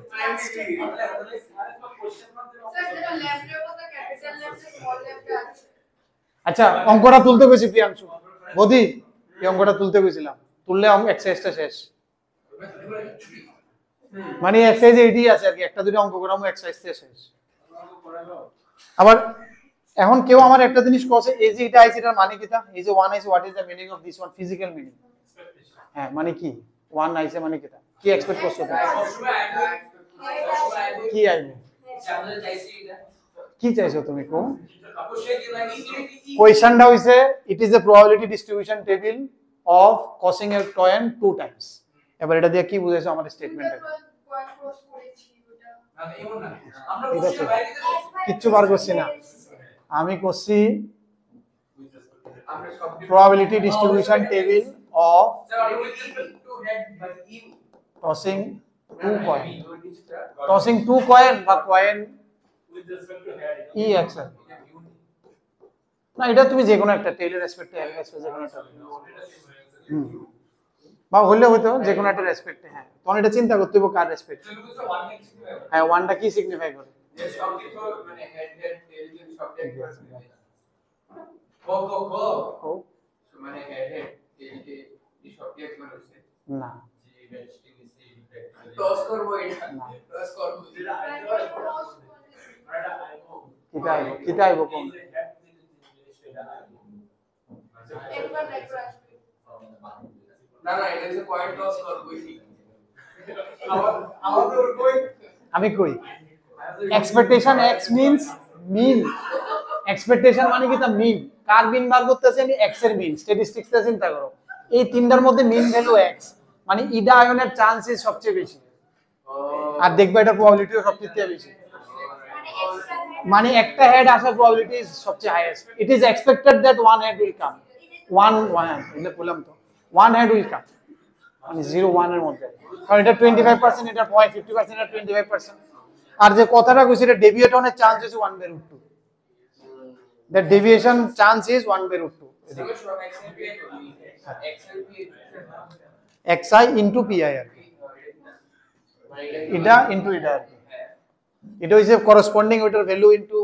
আচ্ছা অঙ্কটা তুলতে গেছি প্রিয়াংশু বদি এই অঙ্কটা তুলতে গেছিলাম তুললে এক্সারসাইজটা শেষ মানে এক্সারসাইজ এইটাই আছে আর কি একটা দুটো অঙ্ক করামো এক্সারসাইজটা শেষ আবার এখন কেউ আমার একটা জিনিস কছে এই যে এটা আইছে এটার মানে কিটা এই যে ওয়ান আইছে what is the meaning of this one physical meaning হ্যাঁ মানে কি ওয়ান আইছে মানে কিটা কি এক্সপেক্ট করছো তুমি কি আইবে কি চাইছো তুমি কো কোয়েশ্চনটা হইছে it is a probability distribution table of tossing a coin two times এবার এটা দিয়ে কি বুঝাইছো আমার স্টেটমেন্টে কিচ্ছু বার করছি না আমি করছি probability distribution table of tossing two coin বা coin e action না এটা তুমি যে কোনো একটা টেইলের রেসপেক্টে হেড রেসপেক্টে যে কোনো একটা বা হইলে হয়তো যে কোনো একটা রেসপেক্টে হ্যাঁ তখন এটা চিন্তা করতে হবে কার রেসপেক্ট হ্যাঁ ওয়ানটা কি সিগনিফাই করে মানে হেড হেড টেইল সব মানে হেড হেড টেইল কে এই সব এক মানে হচ্ছে না টস করব এটা টস করব কিটা আইবো কোন না না এটা হচ্ছে পয়েন্ট টস করব আমাদের কই আমি কই এক্সপেকটেশন x মিন্স মিন এক্সপেকটেশন মানে কি তা মিন কার মিন বার করতেছে আমি x এর মিন স্ট্যাটিস্টিক্সটা চিন্তা করো এই তিনটার মধ্যে মিন ভ্যালু x মানে ইডা আয়নের চান্সেস সবচেয়ে বেশি আর দেখবে এটা প্রবাবিলিটিও সবচেয়ে বেশি মানে একটা হেড আসার প্রবাবিলিটি সবচেয়ে highest it is expected that one head will come one এটা বললাম তো ওয়ান হেড উইল কাম মানে 0 1 এর মধ্যে কারণ এটা 25% এটা 50% এটা 25% আর যে কথাটা কইছি এটা ডেভিয়েট অনের চান্স আছে 1/√2 that deviation chance is 1/√2 xi into pi আর কি এটা ইনটু এটা আর কি এটা হইছে করসপন্ডিং ওইটার ভ্যালু ইনটু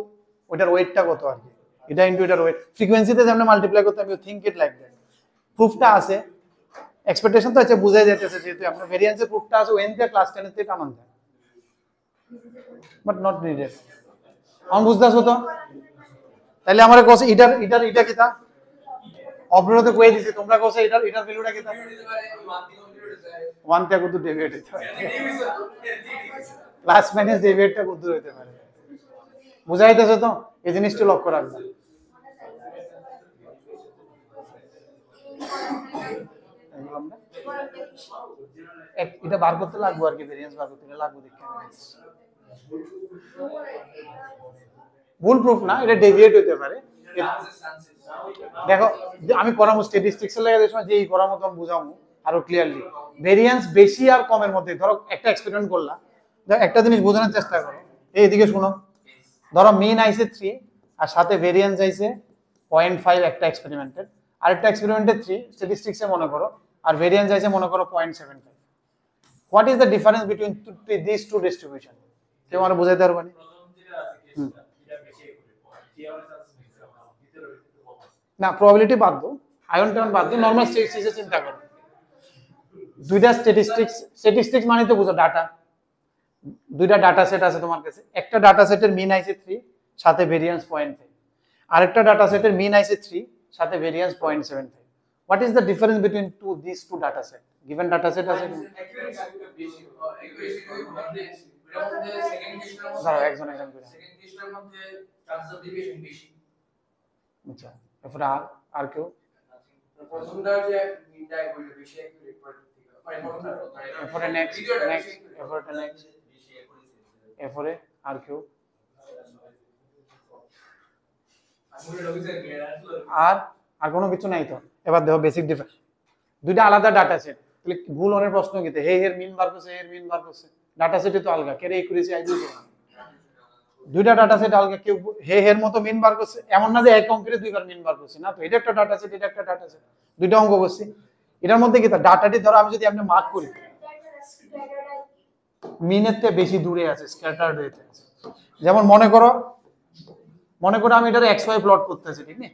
ওইটার ওয়েটটা কত আর কি এটা ইনটু এটার ওয়েট ফ্রিকোয়েন্সিতে যেমন মাল্টিপ্লাই করতে আমি থিংক ইট লাইক দ্যাট প্রুফটা আছে এক্সপেকটেশন তো আছে বুঝাই যাইতেছে যেহেতু আপনার ভেরিয়েন্সের প্রুফটা আছে ওয়েন তে ক্লাস 10 তে টানন যায় বাট নট নিডেড আমি বুঝতাছো তো তাহলে আমারে কোসে এটা কিতা অবরোধে কই দিছি তোমরা কোসে এটার ভ্যালুটা কিতা 1 তে কত ডেভিয়েট হইতে পারে প্লাস মাইনাস ডেভিয়েটটা কত হইতে পারে বুঝাইতেছো তো এই জিনিসটা লক্ষ্য রাখবা এটা বার করতে লাগবে আর কি ভেরিয়েন্স বার করতে লাগবে দেখতে ভুল প্রুফ না এটা ডেভিয়েট হতে পারে দেখো আমি করামো স্ট্যাটিস্টিক্স এর লাগে সময় যেই করার মতো আমি বুঝামু আরো ক্লিয়ারলি ভেরিয়েন্স বেশি আর কমের মধ্যে ধরো একটা এক্সপেরিমেন্ট করলা দেখো একটা জিনিস বোঝানোর চেষ্টা করো এইদিকে শুনো ধরো মিন আইছে 3 আর সাথে ভেরিয়েন্স আইছে 0.5 একটা এক্সপেরিমেন্টের আরেকটা এক্সপেরিমেন্টের 3 স্ট্যাটিস্টিক্সে মনে করো আর ভেরিয়েন্স আইছে মনে করো 0.75 what is the difference between this two distribution কেউ আমরা বুঝাইতে পারবো না না প্রবাবিলিটি বাদ দাও, আয়ন টায়ন বাদ দাও, নর্মাল স্ট্যাটিস্টিক্সে চিন্তা করো। দুইটা স্ট্যাটিস্টিক্স মানে তো বুঝো ডাটা, দুইটা ডাটা সেট আছে তোমার কাছে, একটা ডাটা সেটের মিন আইছে 3 সাথে ভেরিয়েন্স 0.5, আরেকটা ডাটা সেটের মিন আইছে 3 সাথে variance 0.75। What is the difference between this two data set? Given data set আছে, দাঁড়াও একজন করে। আচ্ছা, এরপরে আর কেউ? এরপরে নেক্সট, এরপরে আর কেউ? আর কোনো কিছু নাই তো? এবার দেখো বেসিক ডিফারেন্স, দুইটা আলাদা ডাটা সেট, তাহলে ভুল অনেক প্রশ্ন কিতে হে এর মিন বার করছে, এর মিন বার করছে, ডাটা সেটে তো আলগা, কেরে একুরেসি আইজু দুইটা ডাটা সেট আলগা, কেউ হে এর মতো মিন বার করছে, এমন না যে এক অঙ্কের দুইবার মিন বার করছে, না তো, এটা একটা ডাটা সেট, এটা একটা ডাটা সেট, দুইটা অঙ্ক করছি, এটার মধ্যে কি ডাটাটি ধরো আমি যদি আপনি মার্ক করি মিনের থেকে বেশি দূরে আছে, স্ক্যাটার্ড হয়ে আছে। যেমন মনে করো আমি এটার এক্স ওয়াই প্লট করতেছি, ঠিক না,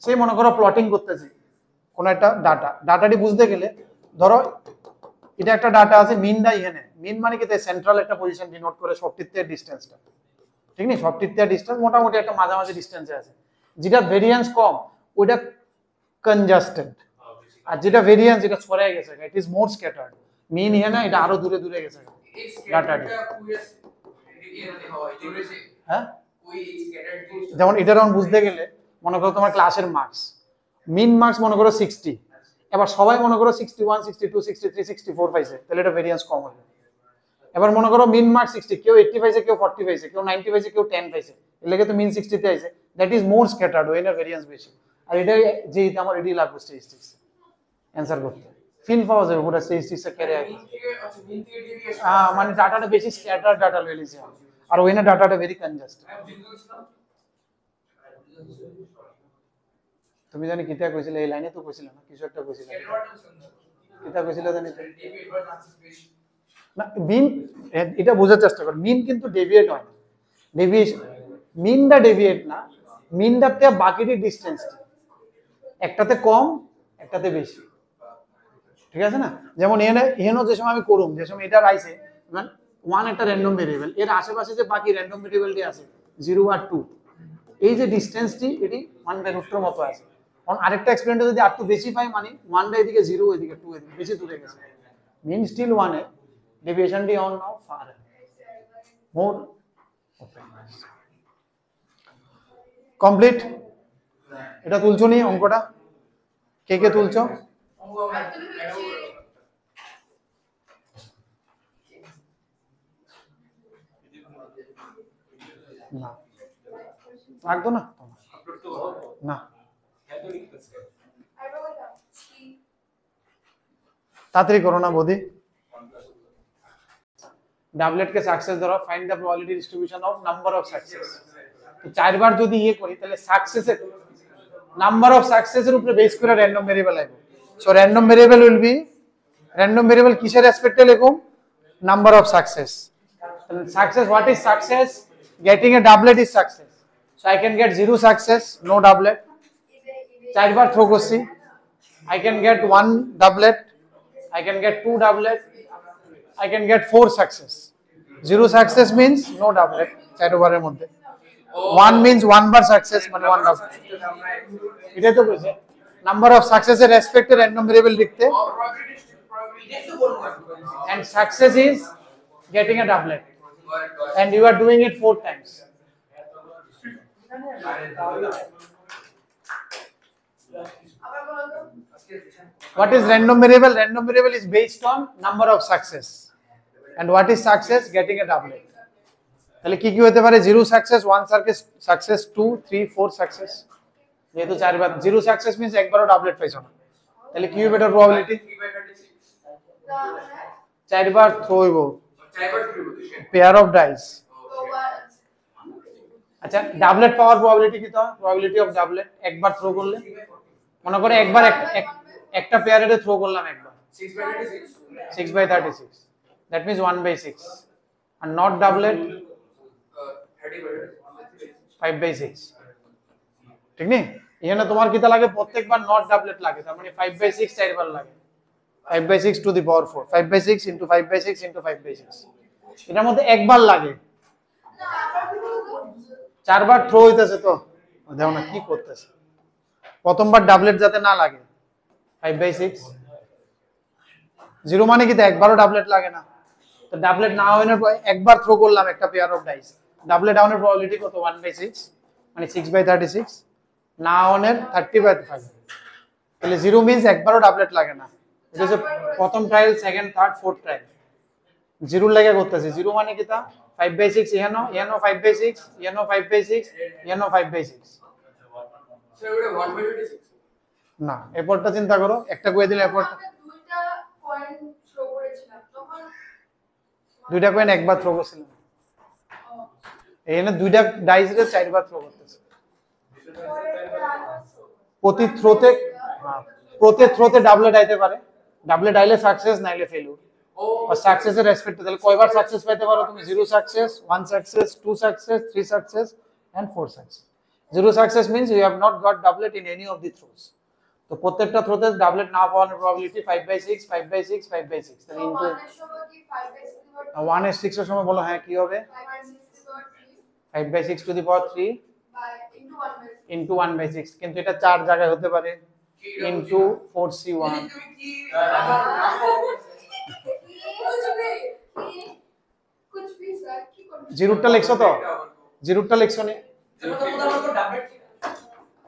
সেই মনে করো প্লটিং করতেছি কোন একটা ডাটাটি বুঝতে গেলে ধরো এটা একটা ডাটা আছে, মিনটা এখানে, মিন মানে কি সেন্ট্রাল একটা পজিশন ডিনোট করে সবটির থেকে ডিসটেন্সটা, ঠিক না, সবটির থেকে ডিসটেন্স মোটামুটি একটা মাঝামাঝি ডিসটেন্সে আছে, যেটা ভেরিয়েন্স কম ওইটা কনজাস্টেড, আর যেটা ভেরিয়েন্স এটা ছড়ায় গেছে, ইট ইজ মোর স্ক্যাটার্ড, মিন এখানে, এটা আরো দূরে দূরে গেছে ডাটাটি। হ্যাঁ, যেমন এটার বুঝতে গেলে মনে করো তোমার ক্লাসের মার্কস, মিন মার্কস মনে করো 60, এবার সবাই মনে করো 61 62 63 64 পাইছে, তাহলে এটা ভেরিয়েন্স কম হবে। এবার মনে করো মিন মার্কস 60, কেউ 80 পাইছে, কেউ 40 পাইছে, কেউ 90 পাইছে, কেউ 10 পাইছে, এর লাগে তো মিন 60 তে আইছে, দ্যাট ইজ মোর স্ক্যাটার্ড, ওইটার ভেরিয়েন্স বেশি। আর এটা যে আমার এডি লাগবে স্ট্যাটিস্টিক্স অ্যানসার করতে, ফিল পাওয়া যাবে পুরো স্ট্যাটিস্টিক্স এর ক্যারিয়ার, মানে ডাটাটা বেশি স্ক্যাটার্ড ডাটা লয়ে লিছে, আর ওইনা ডাটাটা ভেরি কনজাস্ট। তুমি জানি কিতা কইছিল, এই লাইনে তো কইছিল না, কিছু একটা কইছিল, কিতা কইছিল জানি তো না, মিন এটা বোঝার চেষ্টা কর, মিন কিন্তু ডেভিয়েট হয় না, ডেভিয়েশন, মিনটা ডেভিয়েট না, মিনটার থেকে বাকিটি ডিসটেন্স, একটাতে কম একটাতে বেশি, ঠিক আছে না। যেমন এখানেও যে সময় আমি করুম, যে সময় এটা রাইছে ওয়ান একটা র্যান্ডম ভেরিয়েবল, এর আশেপাশে যে বাকি র্যান্ডম ভেরিয়েবলটি আছে 0 আর 2, এই যে ডিসটেন্সটি এটি 1/√এর মতো আছে। কারণ আরেকটা এক্সপেরিমেন্টে যদি আর একটু বেশি পাই, মানে 1টা এদিকে 0, এদিকে 2, এদিকে বেশি দূরে গেছে, মিন স্টিল 1 এ, ডেভিয়েশনটি on now far more open. Complete? এটা তুলছো নি অঙ্কটা? কে কে তুলছো? না রাখবো না, না তাড়াতাড়ি করো না বৌদি। ডাবলেট কে সাকসেস ধরো, find the probability distribution of number of success. তো চারবার যদি ইয়ে করি তাহলে সাকসেসের নাম্বার অফ সাকসেসের উপরে বেস করে র‍্যান্ডম ভেরিয়েবল আসবে। So random variable will be, random variable কিসের রেসপেক্টে লিখুম? Number of success. Success, what is success? Getting a doublet is success. So I can get 0 success, no doublet. চারবার থ্রো করছি, I can get 1 doublet, I can get 2 doublet, I can get 4 success. 0 success means no doublet, চারবারের মধ্যে। 1 means 1 বার success, মানে 1 doublet। এটাই তো কইছে নাম্বার অফ সাকসেসের রেসপেক্টে র‍্যান্ডম ভেরিয়েবল লিখতে, and success is getting a doublet, and you are doing it 4 times. What is random variable? Random variable is based on number of success, and what is success? Getting a doublet. তাহলে কি কি হতে পারে? 0 success, 1 success, 2 3 4 success। যেহেতু চারবার 0 success means একবারও ডাবলেট পাইছো না, তাহলে কি হবে এটার প্রবাবিলিটি? চারবার থ্রো হইব, পেয়ার অফ ডাইস। আচ্ছা, ডাবলেট পাওয়ার প্রবাবিলিটি কি? তো প্রবাবিলিটি অফ ডাবলেট, একবার থ্রো করলে, মনে করে একবার একটা পেয়ারে থ্রো করলাম একবার, 6/36, দ্যাট মিন্স 1/6, আর নট ডাবলেট 5/6। ঠিক নেই? এখানে তোমার কিতা লাগে প্রত্যেকবার নট ডাবলেট লাগে, তার মানে 5/6 চারবার লাগে, 5/6 to the power 4, 5/6 into 5/6 into 5/6। এটার মধ্যে একবার লাগে, চারবার থ্রো হইতেছে। তো দেখো না কি করতেছে, প্রথমবার ডাবলেট যাতে না লাগে 5/6। 0 মানে কি তো একবারও ডাবলেট লাগে না। তো ডাবলেট না হওয়ার পর একবার থ্রো করলাম একটা পেয়ার অফ ডাইস, ডাবলেট ডাউনের প্রবাবিলিটি কত? 1/6, মানে 6/36। না অনের 30/5। তাহলে 0 মিন্স একবারও ডাবলেট লাগে না। এটা হচ্ছে প্রথম trial, second, third, fourth trial. 0 লেগে করতেছে। 0 মানে কি তা 5/6, এখানেও 5/6, 5/6, 5/6। স্যার ওটা 1/26 না, এরপরটা চিন্তা করো, একটা করে দিলে এরপরটা দুইটা পয়েন্ট থ্রো করেছিলাম তখন দুইটা কয়েন একবার থ্রো করছিলাম, এখানে দুইটা ডাইস রে চারবার থ্রো করতেছে। প্রতি থ্রোতে ডাবলেট আইতে পারে, ডাবলেট আইলে সাকসেস, নাইলে ফেলিউর। আর সাকসেসের রেসপেক্টে তাহলে কয়বার সাকসেস পাইতে পারো তুমি? 0 success, 1 success, 2 success, 3 success and 4 success. 0 success means you have not got doublet in any of the throws. তো প্রত্যেকটা থ্রোতে ডাবলেট না পাওয়ার প্রবাবিলিটি 5/6, 5/6, 5/6। তাহলে ইনটু 1 এর সময় কি 5/6 1 এর 6 এর সময় বলো, হ্যাঁ কি হবে? 5/6 টু দি পাওয়ার 3 ইনটু 1/6। কিন্তু এটা 4 জায়গায় হতে পারে, ইনটু 4c1। তুমি কি कुछ भी सर की জিরোটা লিখছো তো? জিরোটা লিখছো নি? যেমন তোমাদের আমার তো ডাবলেট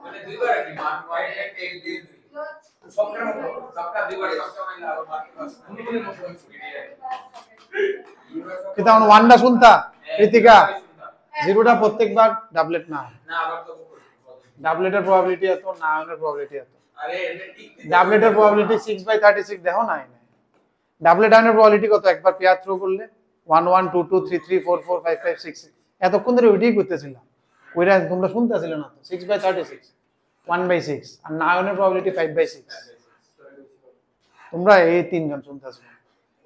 মানে দুইবার আর কি মান 1 দিয়ে 2 সবটার মতো সবটা দুইবার সবটা মানে আরো মান তুমি বলে মতো কিতা 1টা শুনতা কৃতিকা? জিরোটা প্রত্যেকবার ডাবলেট না, না আবার তো ডাবলেটের প্রবাবিলিটি এত, না হওয়ার প্রবাবিলিটি এত। আরে এটা ঠিক ডাবলেটের প্রবাবিলিটি 6/36 দেখো না, এনে ডাবলেট ডাউনের প্রবাবিলিটি কত? একবার পেয়ার থ্রো করলে 1 1 2 2 3 3 4 4 5 5 6। এতক্ষণ ধরে ওইটাই করতেছিলাম, ওইটা তোমরা শুনতেছিলে না তো? 6/36, 1/6, আর না হওয়ার প্রবাবিলিটি 5/6। তোমরা এই তিনজন শুনতেছো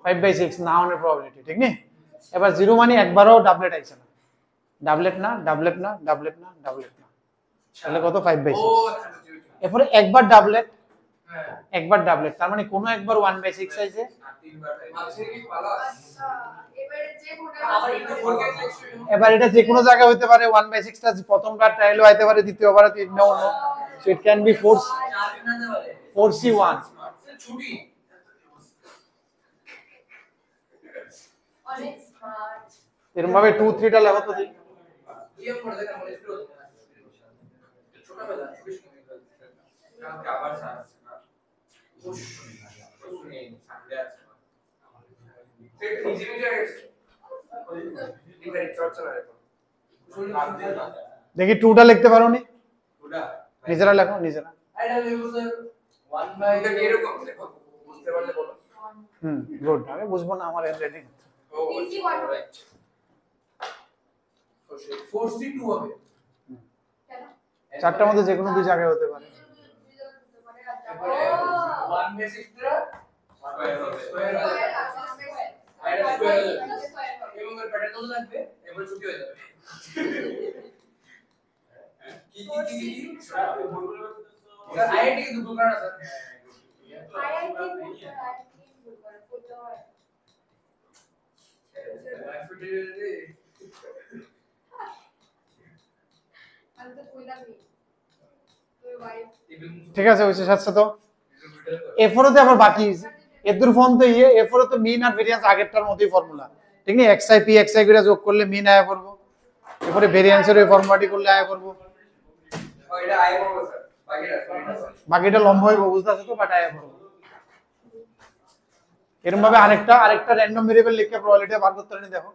5/6 না হওয়ার প্রবাবিলিটি, ঠিক নেই? এবার 0 মানে একবারও ডাবলেট আইছে না, ডাবলেট না, ডাবলেট না, ডাবলেট না, ডাবলেট না, তাহলে কত? 5/6। ও আচ্ছা এরপরে একবার ডাবলেট, হ্যাঁ একবার ডাবলেট, তার মানে কোনো একবার 1/6 আইছে। আর তিনবার মাঝে কি পালা अच्छा এবারে যে কোটা আমার একটু ফোরকে লিখছিলাম এবার এটা যে কোনো জায়গায় হতে পারে, 1/6 টা প্রথমবার ট্রায়ালও আইতে পারে, দ্বিতীয়বার তিনটা অন্য। সো ইট ক্যান বি 4 চার দিন না পারে 4c1। ছুটি অনেক স্মার্ট এরকম ভাবে 2 3 টা লেখো তো দেখি। ইয়ে পড়ে দেখা মনে ছিল ছোটবেলা ছুটি সময় কালকে আবার স্যার আছে না শুনি সানডে আছে সেটা নিজে নিজে গেছে এবারে চর্চা না এখন শুনি দেখি 2 টা লিখতে পারো নি? ওটা নিজেরা লেখো, নিজেরা। এটা লিখো স্যার 1/, এটা কিরকম দেখো বুঝতে পারলে বলো গুড। আমি বুঝবো না, আমার হ্যান্ডরাইটিং। ও রাইট 4c2 হবে কেন চারটার মধ্যে যে কোনো দুই জায়গায় হতে পারে। তারপরে 1/6 টা স্কয়ার হবে স্কয়ার হবে আর স্কয়ার হবে এবং এর প্যাটার্ন তো লাগবে এবার ছুটি হয়ে যাবে কি স্যার আইআইটি কি দুটো কারণ আছে আইআইটি বুঝবার ফটো হয় আমি তো কইলাম নি তুই ওয়াইফ ঠিক আছে, হইছে সাথে তো। এরপরে আবার বাকি এদুর ফোন তো এরপরে তো মিন আর ভেরিয়েন্স আগেরটার মতোই ফর্মুলা, ঠিক নেই? xi p xi করে যোগ করলে মিন আয়া করব, এরপরে ভেরিয়েন্সের ওই ফর্মুলাটি করলে আয়া করব, এটা আই বলবো স্যার বাকিটা লম্বা হইব, বুঝতেছো তো? বাট আয়া করব। এরকম ভাবে আরেকটা র্যান্ডম ভেরিয়েবল লিখে প্রবাবিলিটি বার করতে পারি, দেখো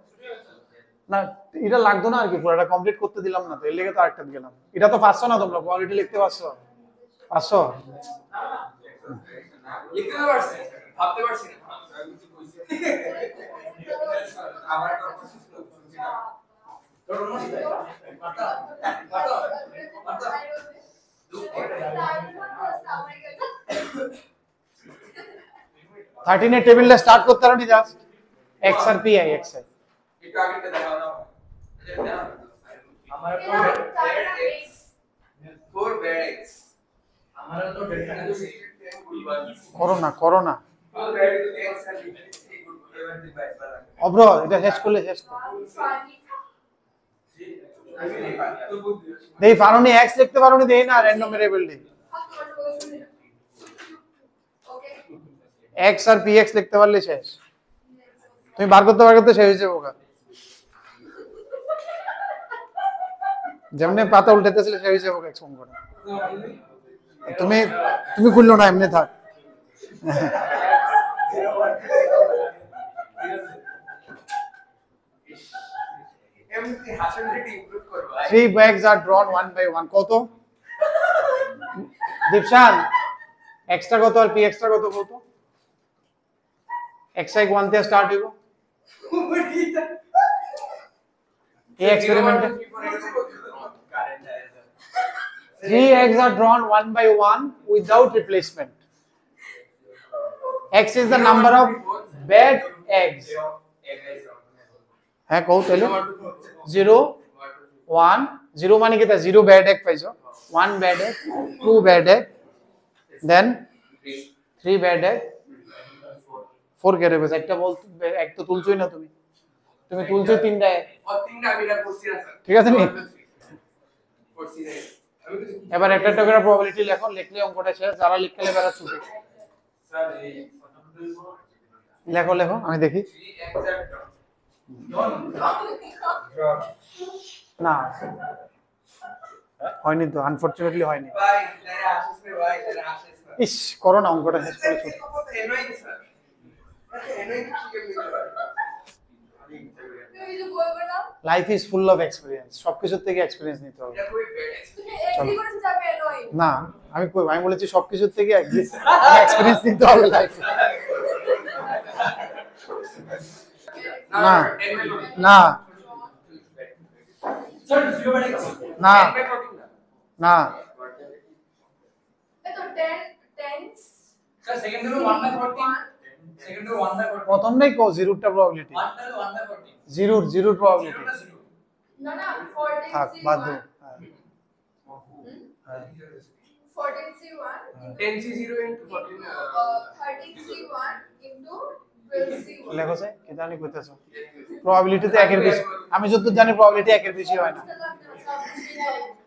না? এটা লাগতো না আর কি, পুরোটা কমপ্লিট করতে দিলাম না তো, এর লেগে তো আরেকটা গেলাম। এটা তো 500 না, তোমরা প্রবাবিলিটি লিখতে পারছো 500? লিখতে তো পারছি ভাবতে পারছি না আমি কিছু কইছি আমার একটা প্রসেস তো শুনছি না তোর মনে হয় মাথা মাথা মাথা 13 এর টেবিলটা স্টার্ট করতে পারো নি? জাস্ট x আর p i x i। একটু আগেটা দেখাও না আমার এক্স 4 bad eggs. हमारा तो डेटा है 10 good ones. করো না 4 bad eggs and 3 good ones. অব্র এটা শেষ করলে শেষ কর। দেই ফারুনি এক্স লিখতে পারোনি দেই না র্যান্ডম ভেরিয়েবল দি ওকে এক্স আর পি এক্স লিখতে পারলে শেষ তুমি বার করতে শেষ হয়ে যাবে ওকা যেমনে পাতা উল্টাতেছিল শেষ হয়ে যাবে ওকা এক্স করে তুমি তুমি খুললো না এমনি থাক এমনি হাসিটা ইমপ্রুভ করব 3 bags are drawn one by one কত দীপশান এক্সট্রা কত আর পি এক্সট্রা কত কত এক্স আই 1 থেকে স্টার্ট হইব এই এক্সপেরিমেন্টে 3 eggs are drawn one by one without replacement. X is the number of bad eggs. হ্যাঁ কও তাহলে 0 1 0 মানে কি তা 0 bad egg পাইছো 1 bad egg 2 bad egg then 3 bad egg 4 কে রেবে একটা বল এক তো তুলছই না তুমি তুলছো তিনটা egg और 3টা আমি এটা করছি না স্যার ঠিক আছে নি করছি না এবার একটা একটা করে প্রবাবিলিটি লেখো লিখলে অঙ্কটা শেষ যারা লিখতে লে বেরা ছুটে স্যার এই লেখো আমি দেখি 3 eggs are drawn না হয়নি তো আনফরচুনেটলি হয়নি ভাই তারা আসছে ভাই তারা আসছে ইস করো না অঙ্কটা শেষ করে ছুটে এনওয়াই স্যার এনওয়াই কি নিতে পারে তুমি যে বলবে না life is full of experience সবকিছুর থেকে এক্সপেরিয়েন্স নিতে হবে এটা খুবই ব্যাড তুমি এগ্রি করতে যাবে নয় না আমি বলেছি সবকিছুর থেকে এক্সপেরিয়েন্স নিতে হবে লাইফে না না স্যার 0 ব্যাড এক্স না না এই তো 10 স্যার সেকেন্ড থেকে 1 বাই 14 সেকেন্ড থেকে 1 বাই 14 প্রথমটাই কো জিরোটা প্রবাবিলিটি 1 থেকে 1 বাই 14 জিরোর প্রবাবিলিটি না না 14 থাক বাদ দাও 14 C1 10 C0 into 14 13 C1 into 12 C1 লেখো সে কি জানি কইতাছো প্রবাবিলিটি তো একের বেশি আমি যতদূর জানি প্রবাবিলিটি একের বেশি হয় না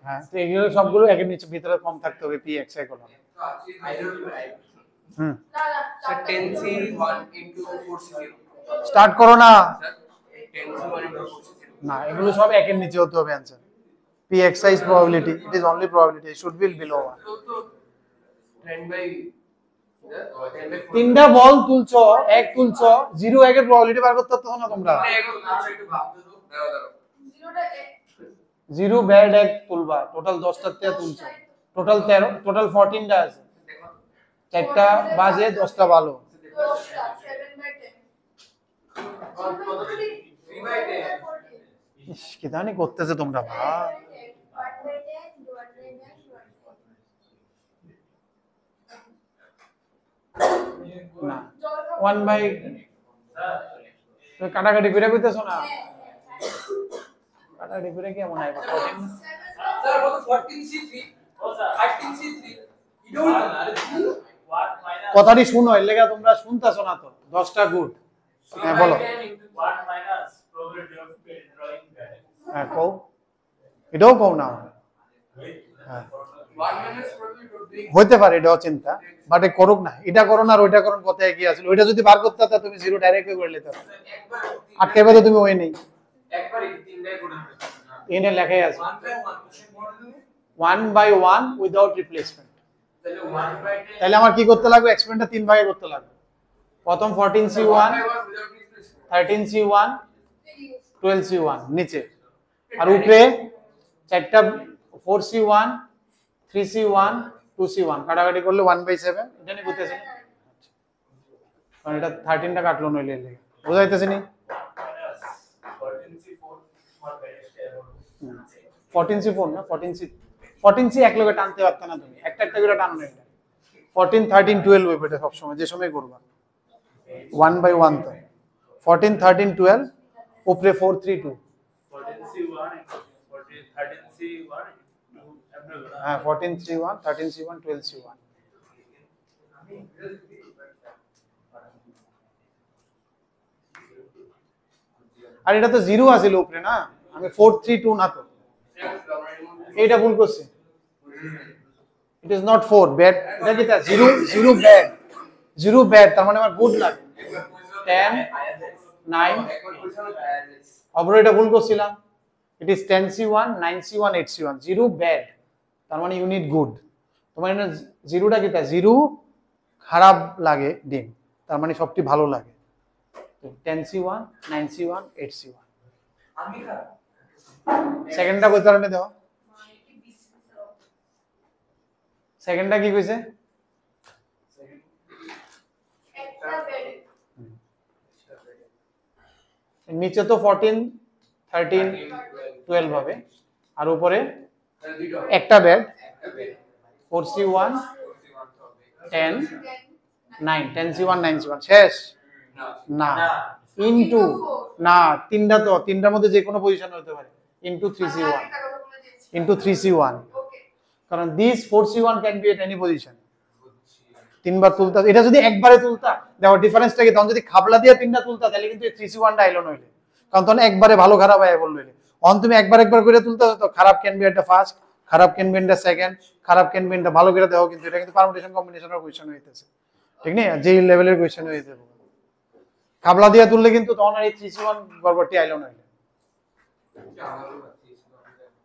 হ্যাঁ তো এগুলো সবগুলো একের নিচে ভিতরে কম থাকতে হবে পি এক্স এগুলো হুম না না sir 10 C1 into 4 C0 start করো না স্যার 10 C1 into 4 C0 না এগুলো সব একের নিচে হতে হবে answer p x is probability it is only probability it should be below 1 তো 10 by 4 তিনটা বল তুলছো এক তুলছো 0 একের প্রবাবিলিটি বার করতে হবে না তোমরা একটু ভাবতে তো দাও 0টা 0 ব্যাড এক তুলবা টোটাল 10টা তে তুলছো টোটাল 13 টোটাল 14 টা আছে দেখো চারটা বাজে 10টা ভালো 10টা 7 by 10 3 by 10 ইস কি জানি করতেছে তোমরা ভাই 1 by 10 1 by 9 না 1 বাই তুমি কাটাকাটি করে কইতেছো না কাটাকাটি করে কি এমন আইবা 14 স্যার কত 14 C3 13 C3 ইডো কথাটি শুনো এর লাগা তোমরা শুনতাছো না তো 10টা গুড হ্যাঁ বলো 1 minus probability of drawing bad. হ্যাঁ কও এটাও কও না হ্যাঁ 1 minus probability of doing হইতে পারে এটাও চিন্তা বাট করুক না এটা করো না আর ওইটা করুন কথা একই আছে ওইটা যদি বার করতে তা তুমি জিরো ডাইরেক্ট করে নিতে পারো একবার আটকে পেতে তুমি ওই নেই একবার এই তিনটাই গুণ হবে এনে লেখাই আছে 1 by 1 question model 1 by 1 without replacement তাহলে 1 by 10 তাহলে আমার কি করতে লাগবে এক্সপেরিমেন্টটা তিন ভাগে করতে লাগবে প্রথম 14c1 without replacement 13c1 12c1 নিচে আর উপরে চারটা 4c1 3c1 2c1 কাটাকাটি করলে 1/7 এটা নি বুঝতেছেন কারণ এটা 13টা কাটলো নইলে এর লাগি বুঝাইতেছেন নি Minus 14C4 small biggest error. 14c4 না 14c এক লগে টানতে পারত না তুমি একটা একটা করে টানো না এটা 14 13 12 হইবে এটা সব সময় যে সময় করবা 1 by 1 তো 14 13 12 উপরে 4 3 2 14C1 and 13C1 to হ্যাঁ 14 3 1 13 C1 12 C1 আর এটা তো 0 আছিল উপরে না আমি 4 3 2 না তো এইটা ভুল করছি ইট ইজ নট 4 ব্যাড এটা কি তা 0 0 ব্যাড 0 ব্যাড তার মানে আমার গুড লাগে 10 9 অবরো এটা ভুল করছিলাম it is 10 C1 9 C1 8 C1 0 bad তার মানে ইউ নিড গুড তোমার এখানে 0টা কি তা 0 খারাপ লাগে ডিম তার মানে সবটি ভালো লাগে 10 C1 9 C1 8 C1 আমি খারাপ সেকেন্ডটা কই কারণে দাও সেকেন্ডটা কি কইছে একটা বেড নিচে তো 14 13 12 হবে আর উপরে একটা বেড 4C1 10 9 10C1 9C1 শেষ না ইনটু না তিনটার মধ্যে যে কোনো পজিশন হতে পারে ইনটু 3C1 ইনটু 3C1 কারণ this 4C1 can be at any position তিনবার তুলতা এটা যদি একবারে তুলতা দেখো ডিফারেন্সটা কি তখন যদি খাবলা দিয়ে তিনটা তুলতা তাহলে কিন্তু 3C1টা আইলো নইলে কারণ তখন একবারে ভালো খারাপ আয় বললে অন তুমি একবার করে তুলতা তো খারাপ ক্যান বি এটা ফার্স্ট খারাপ ক্যান বি এটা সেকেন্ড খারাপ ক্যান বি এটা ভালো করে দেখো কিন্তু এটা কিন্তু পারমুটেশন কম্বিনেশনের কোশ্চেন হইতেছে ঠিক না যে লেভেলের কোশ্চেন হইতে খাবলা দিয়ে তুললে কিন্তু তখন আর এই 3C1 গড়বড়টি আইলো নইলে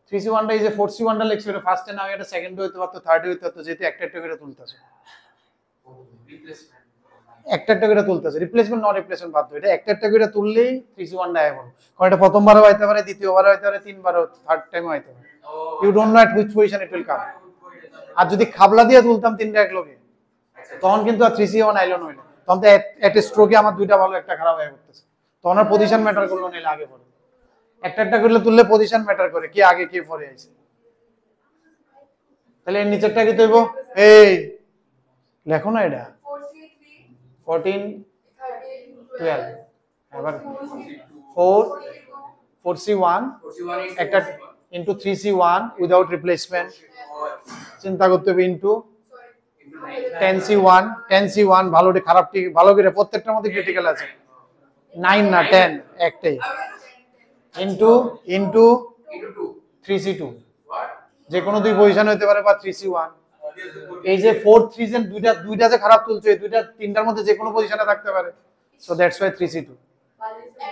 3C1টা এই যে 4C1টা লিখছি এটা ফার্স্টে না এটা সেকেন্ডে হইতে পারতো থার্ডে হইতে পারতো যেহেতু একটা করে তুলতেছে একটা করে তুলতেছে রিপ্লেসমেন্ট নট রিপ্লেসমেন্ট বাদ এটা একটা করে তুললেই 3C1টা আয় বল কারণ এটা প্রথমবারও হইতে পারে দ্বিতীয়বারও হইতে পারে তিনবারও থার্ড টাইমও হইতে পারে you don't know at which position it will come আর যদি খাবলা দিয়ে তুলতাম তিনটা একলগে তখন কিন্তু আর 3C1 আইলো নইলে তখন তো এট স্ট্রোকে আমার দুইটা ভালো একটা খারাপ হয়ে করতেছে তখন আর পজিশন ম্যাটার করলো না আগে পরে একটা করলে তুললে পজিশন ম্যাটার করে কি আগে কি পরে আইছে তাহলে এর নিচেরটা কি তৈব এই লেখো না এটা 14 12 এবার 4C1 একটা ইনটু 3C1 উইদাউট রিপ্লেসমেন্ট চিন্তা করতে হবে ইনটু 10C1 ভালোটি খারাপটি ভালো করে প্রত্যেকটার মধ্যে ক্রিটিক্যাল আছে 9 না 10 একটাই ইনটু 3C2 যে কোনো দুই পজিশন হতে পারে বা 3C1 এই যে 4 3 দুইটা যে খারাপ তুলছে এই দুইটা তিনটার মধ্যে যে কোনো পজিশনে থাকতে পারে সো দ্যাটস ওয়াই 3C2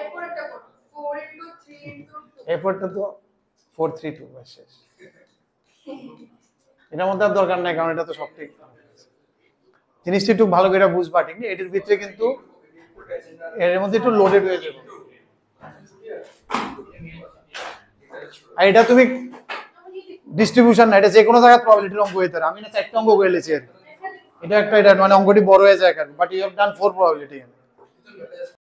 এরপর একটা করো 4 into 3 into 2 এরপরটা তো 4 3 2 বাস শেষ এটার মধ্যে আর দরকার নাই কারণ এটা তো সব ঠিক জিনিসটা একটু ভালো করে বুঝবা ঠিক না এটার ভিতরে কিন্তু এর মধ্যে একটু লোডেড হয়ে যাবে আর এটা তুমি ডিস্ট্রিবিউশন না এটা যে কোনো জায়গায় প্রবাবিলিটির অঙ্ক হইতে পারে আমি না চারটা অঙ্ক করে লিখেছি এটা একটা এটা মানে অঙ্কটি বড় হয়ে যায় but you have done 4 probability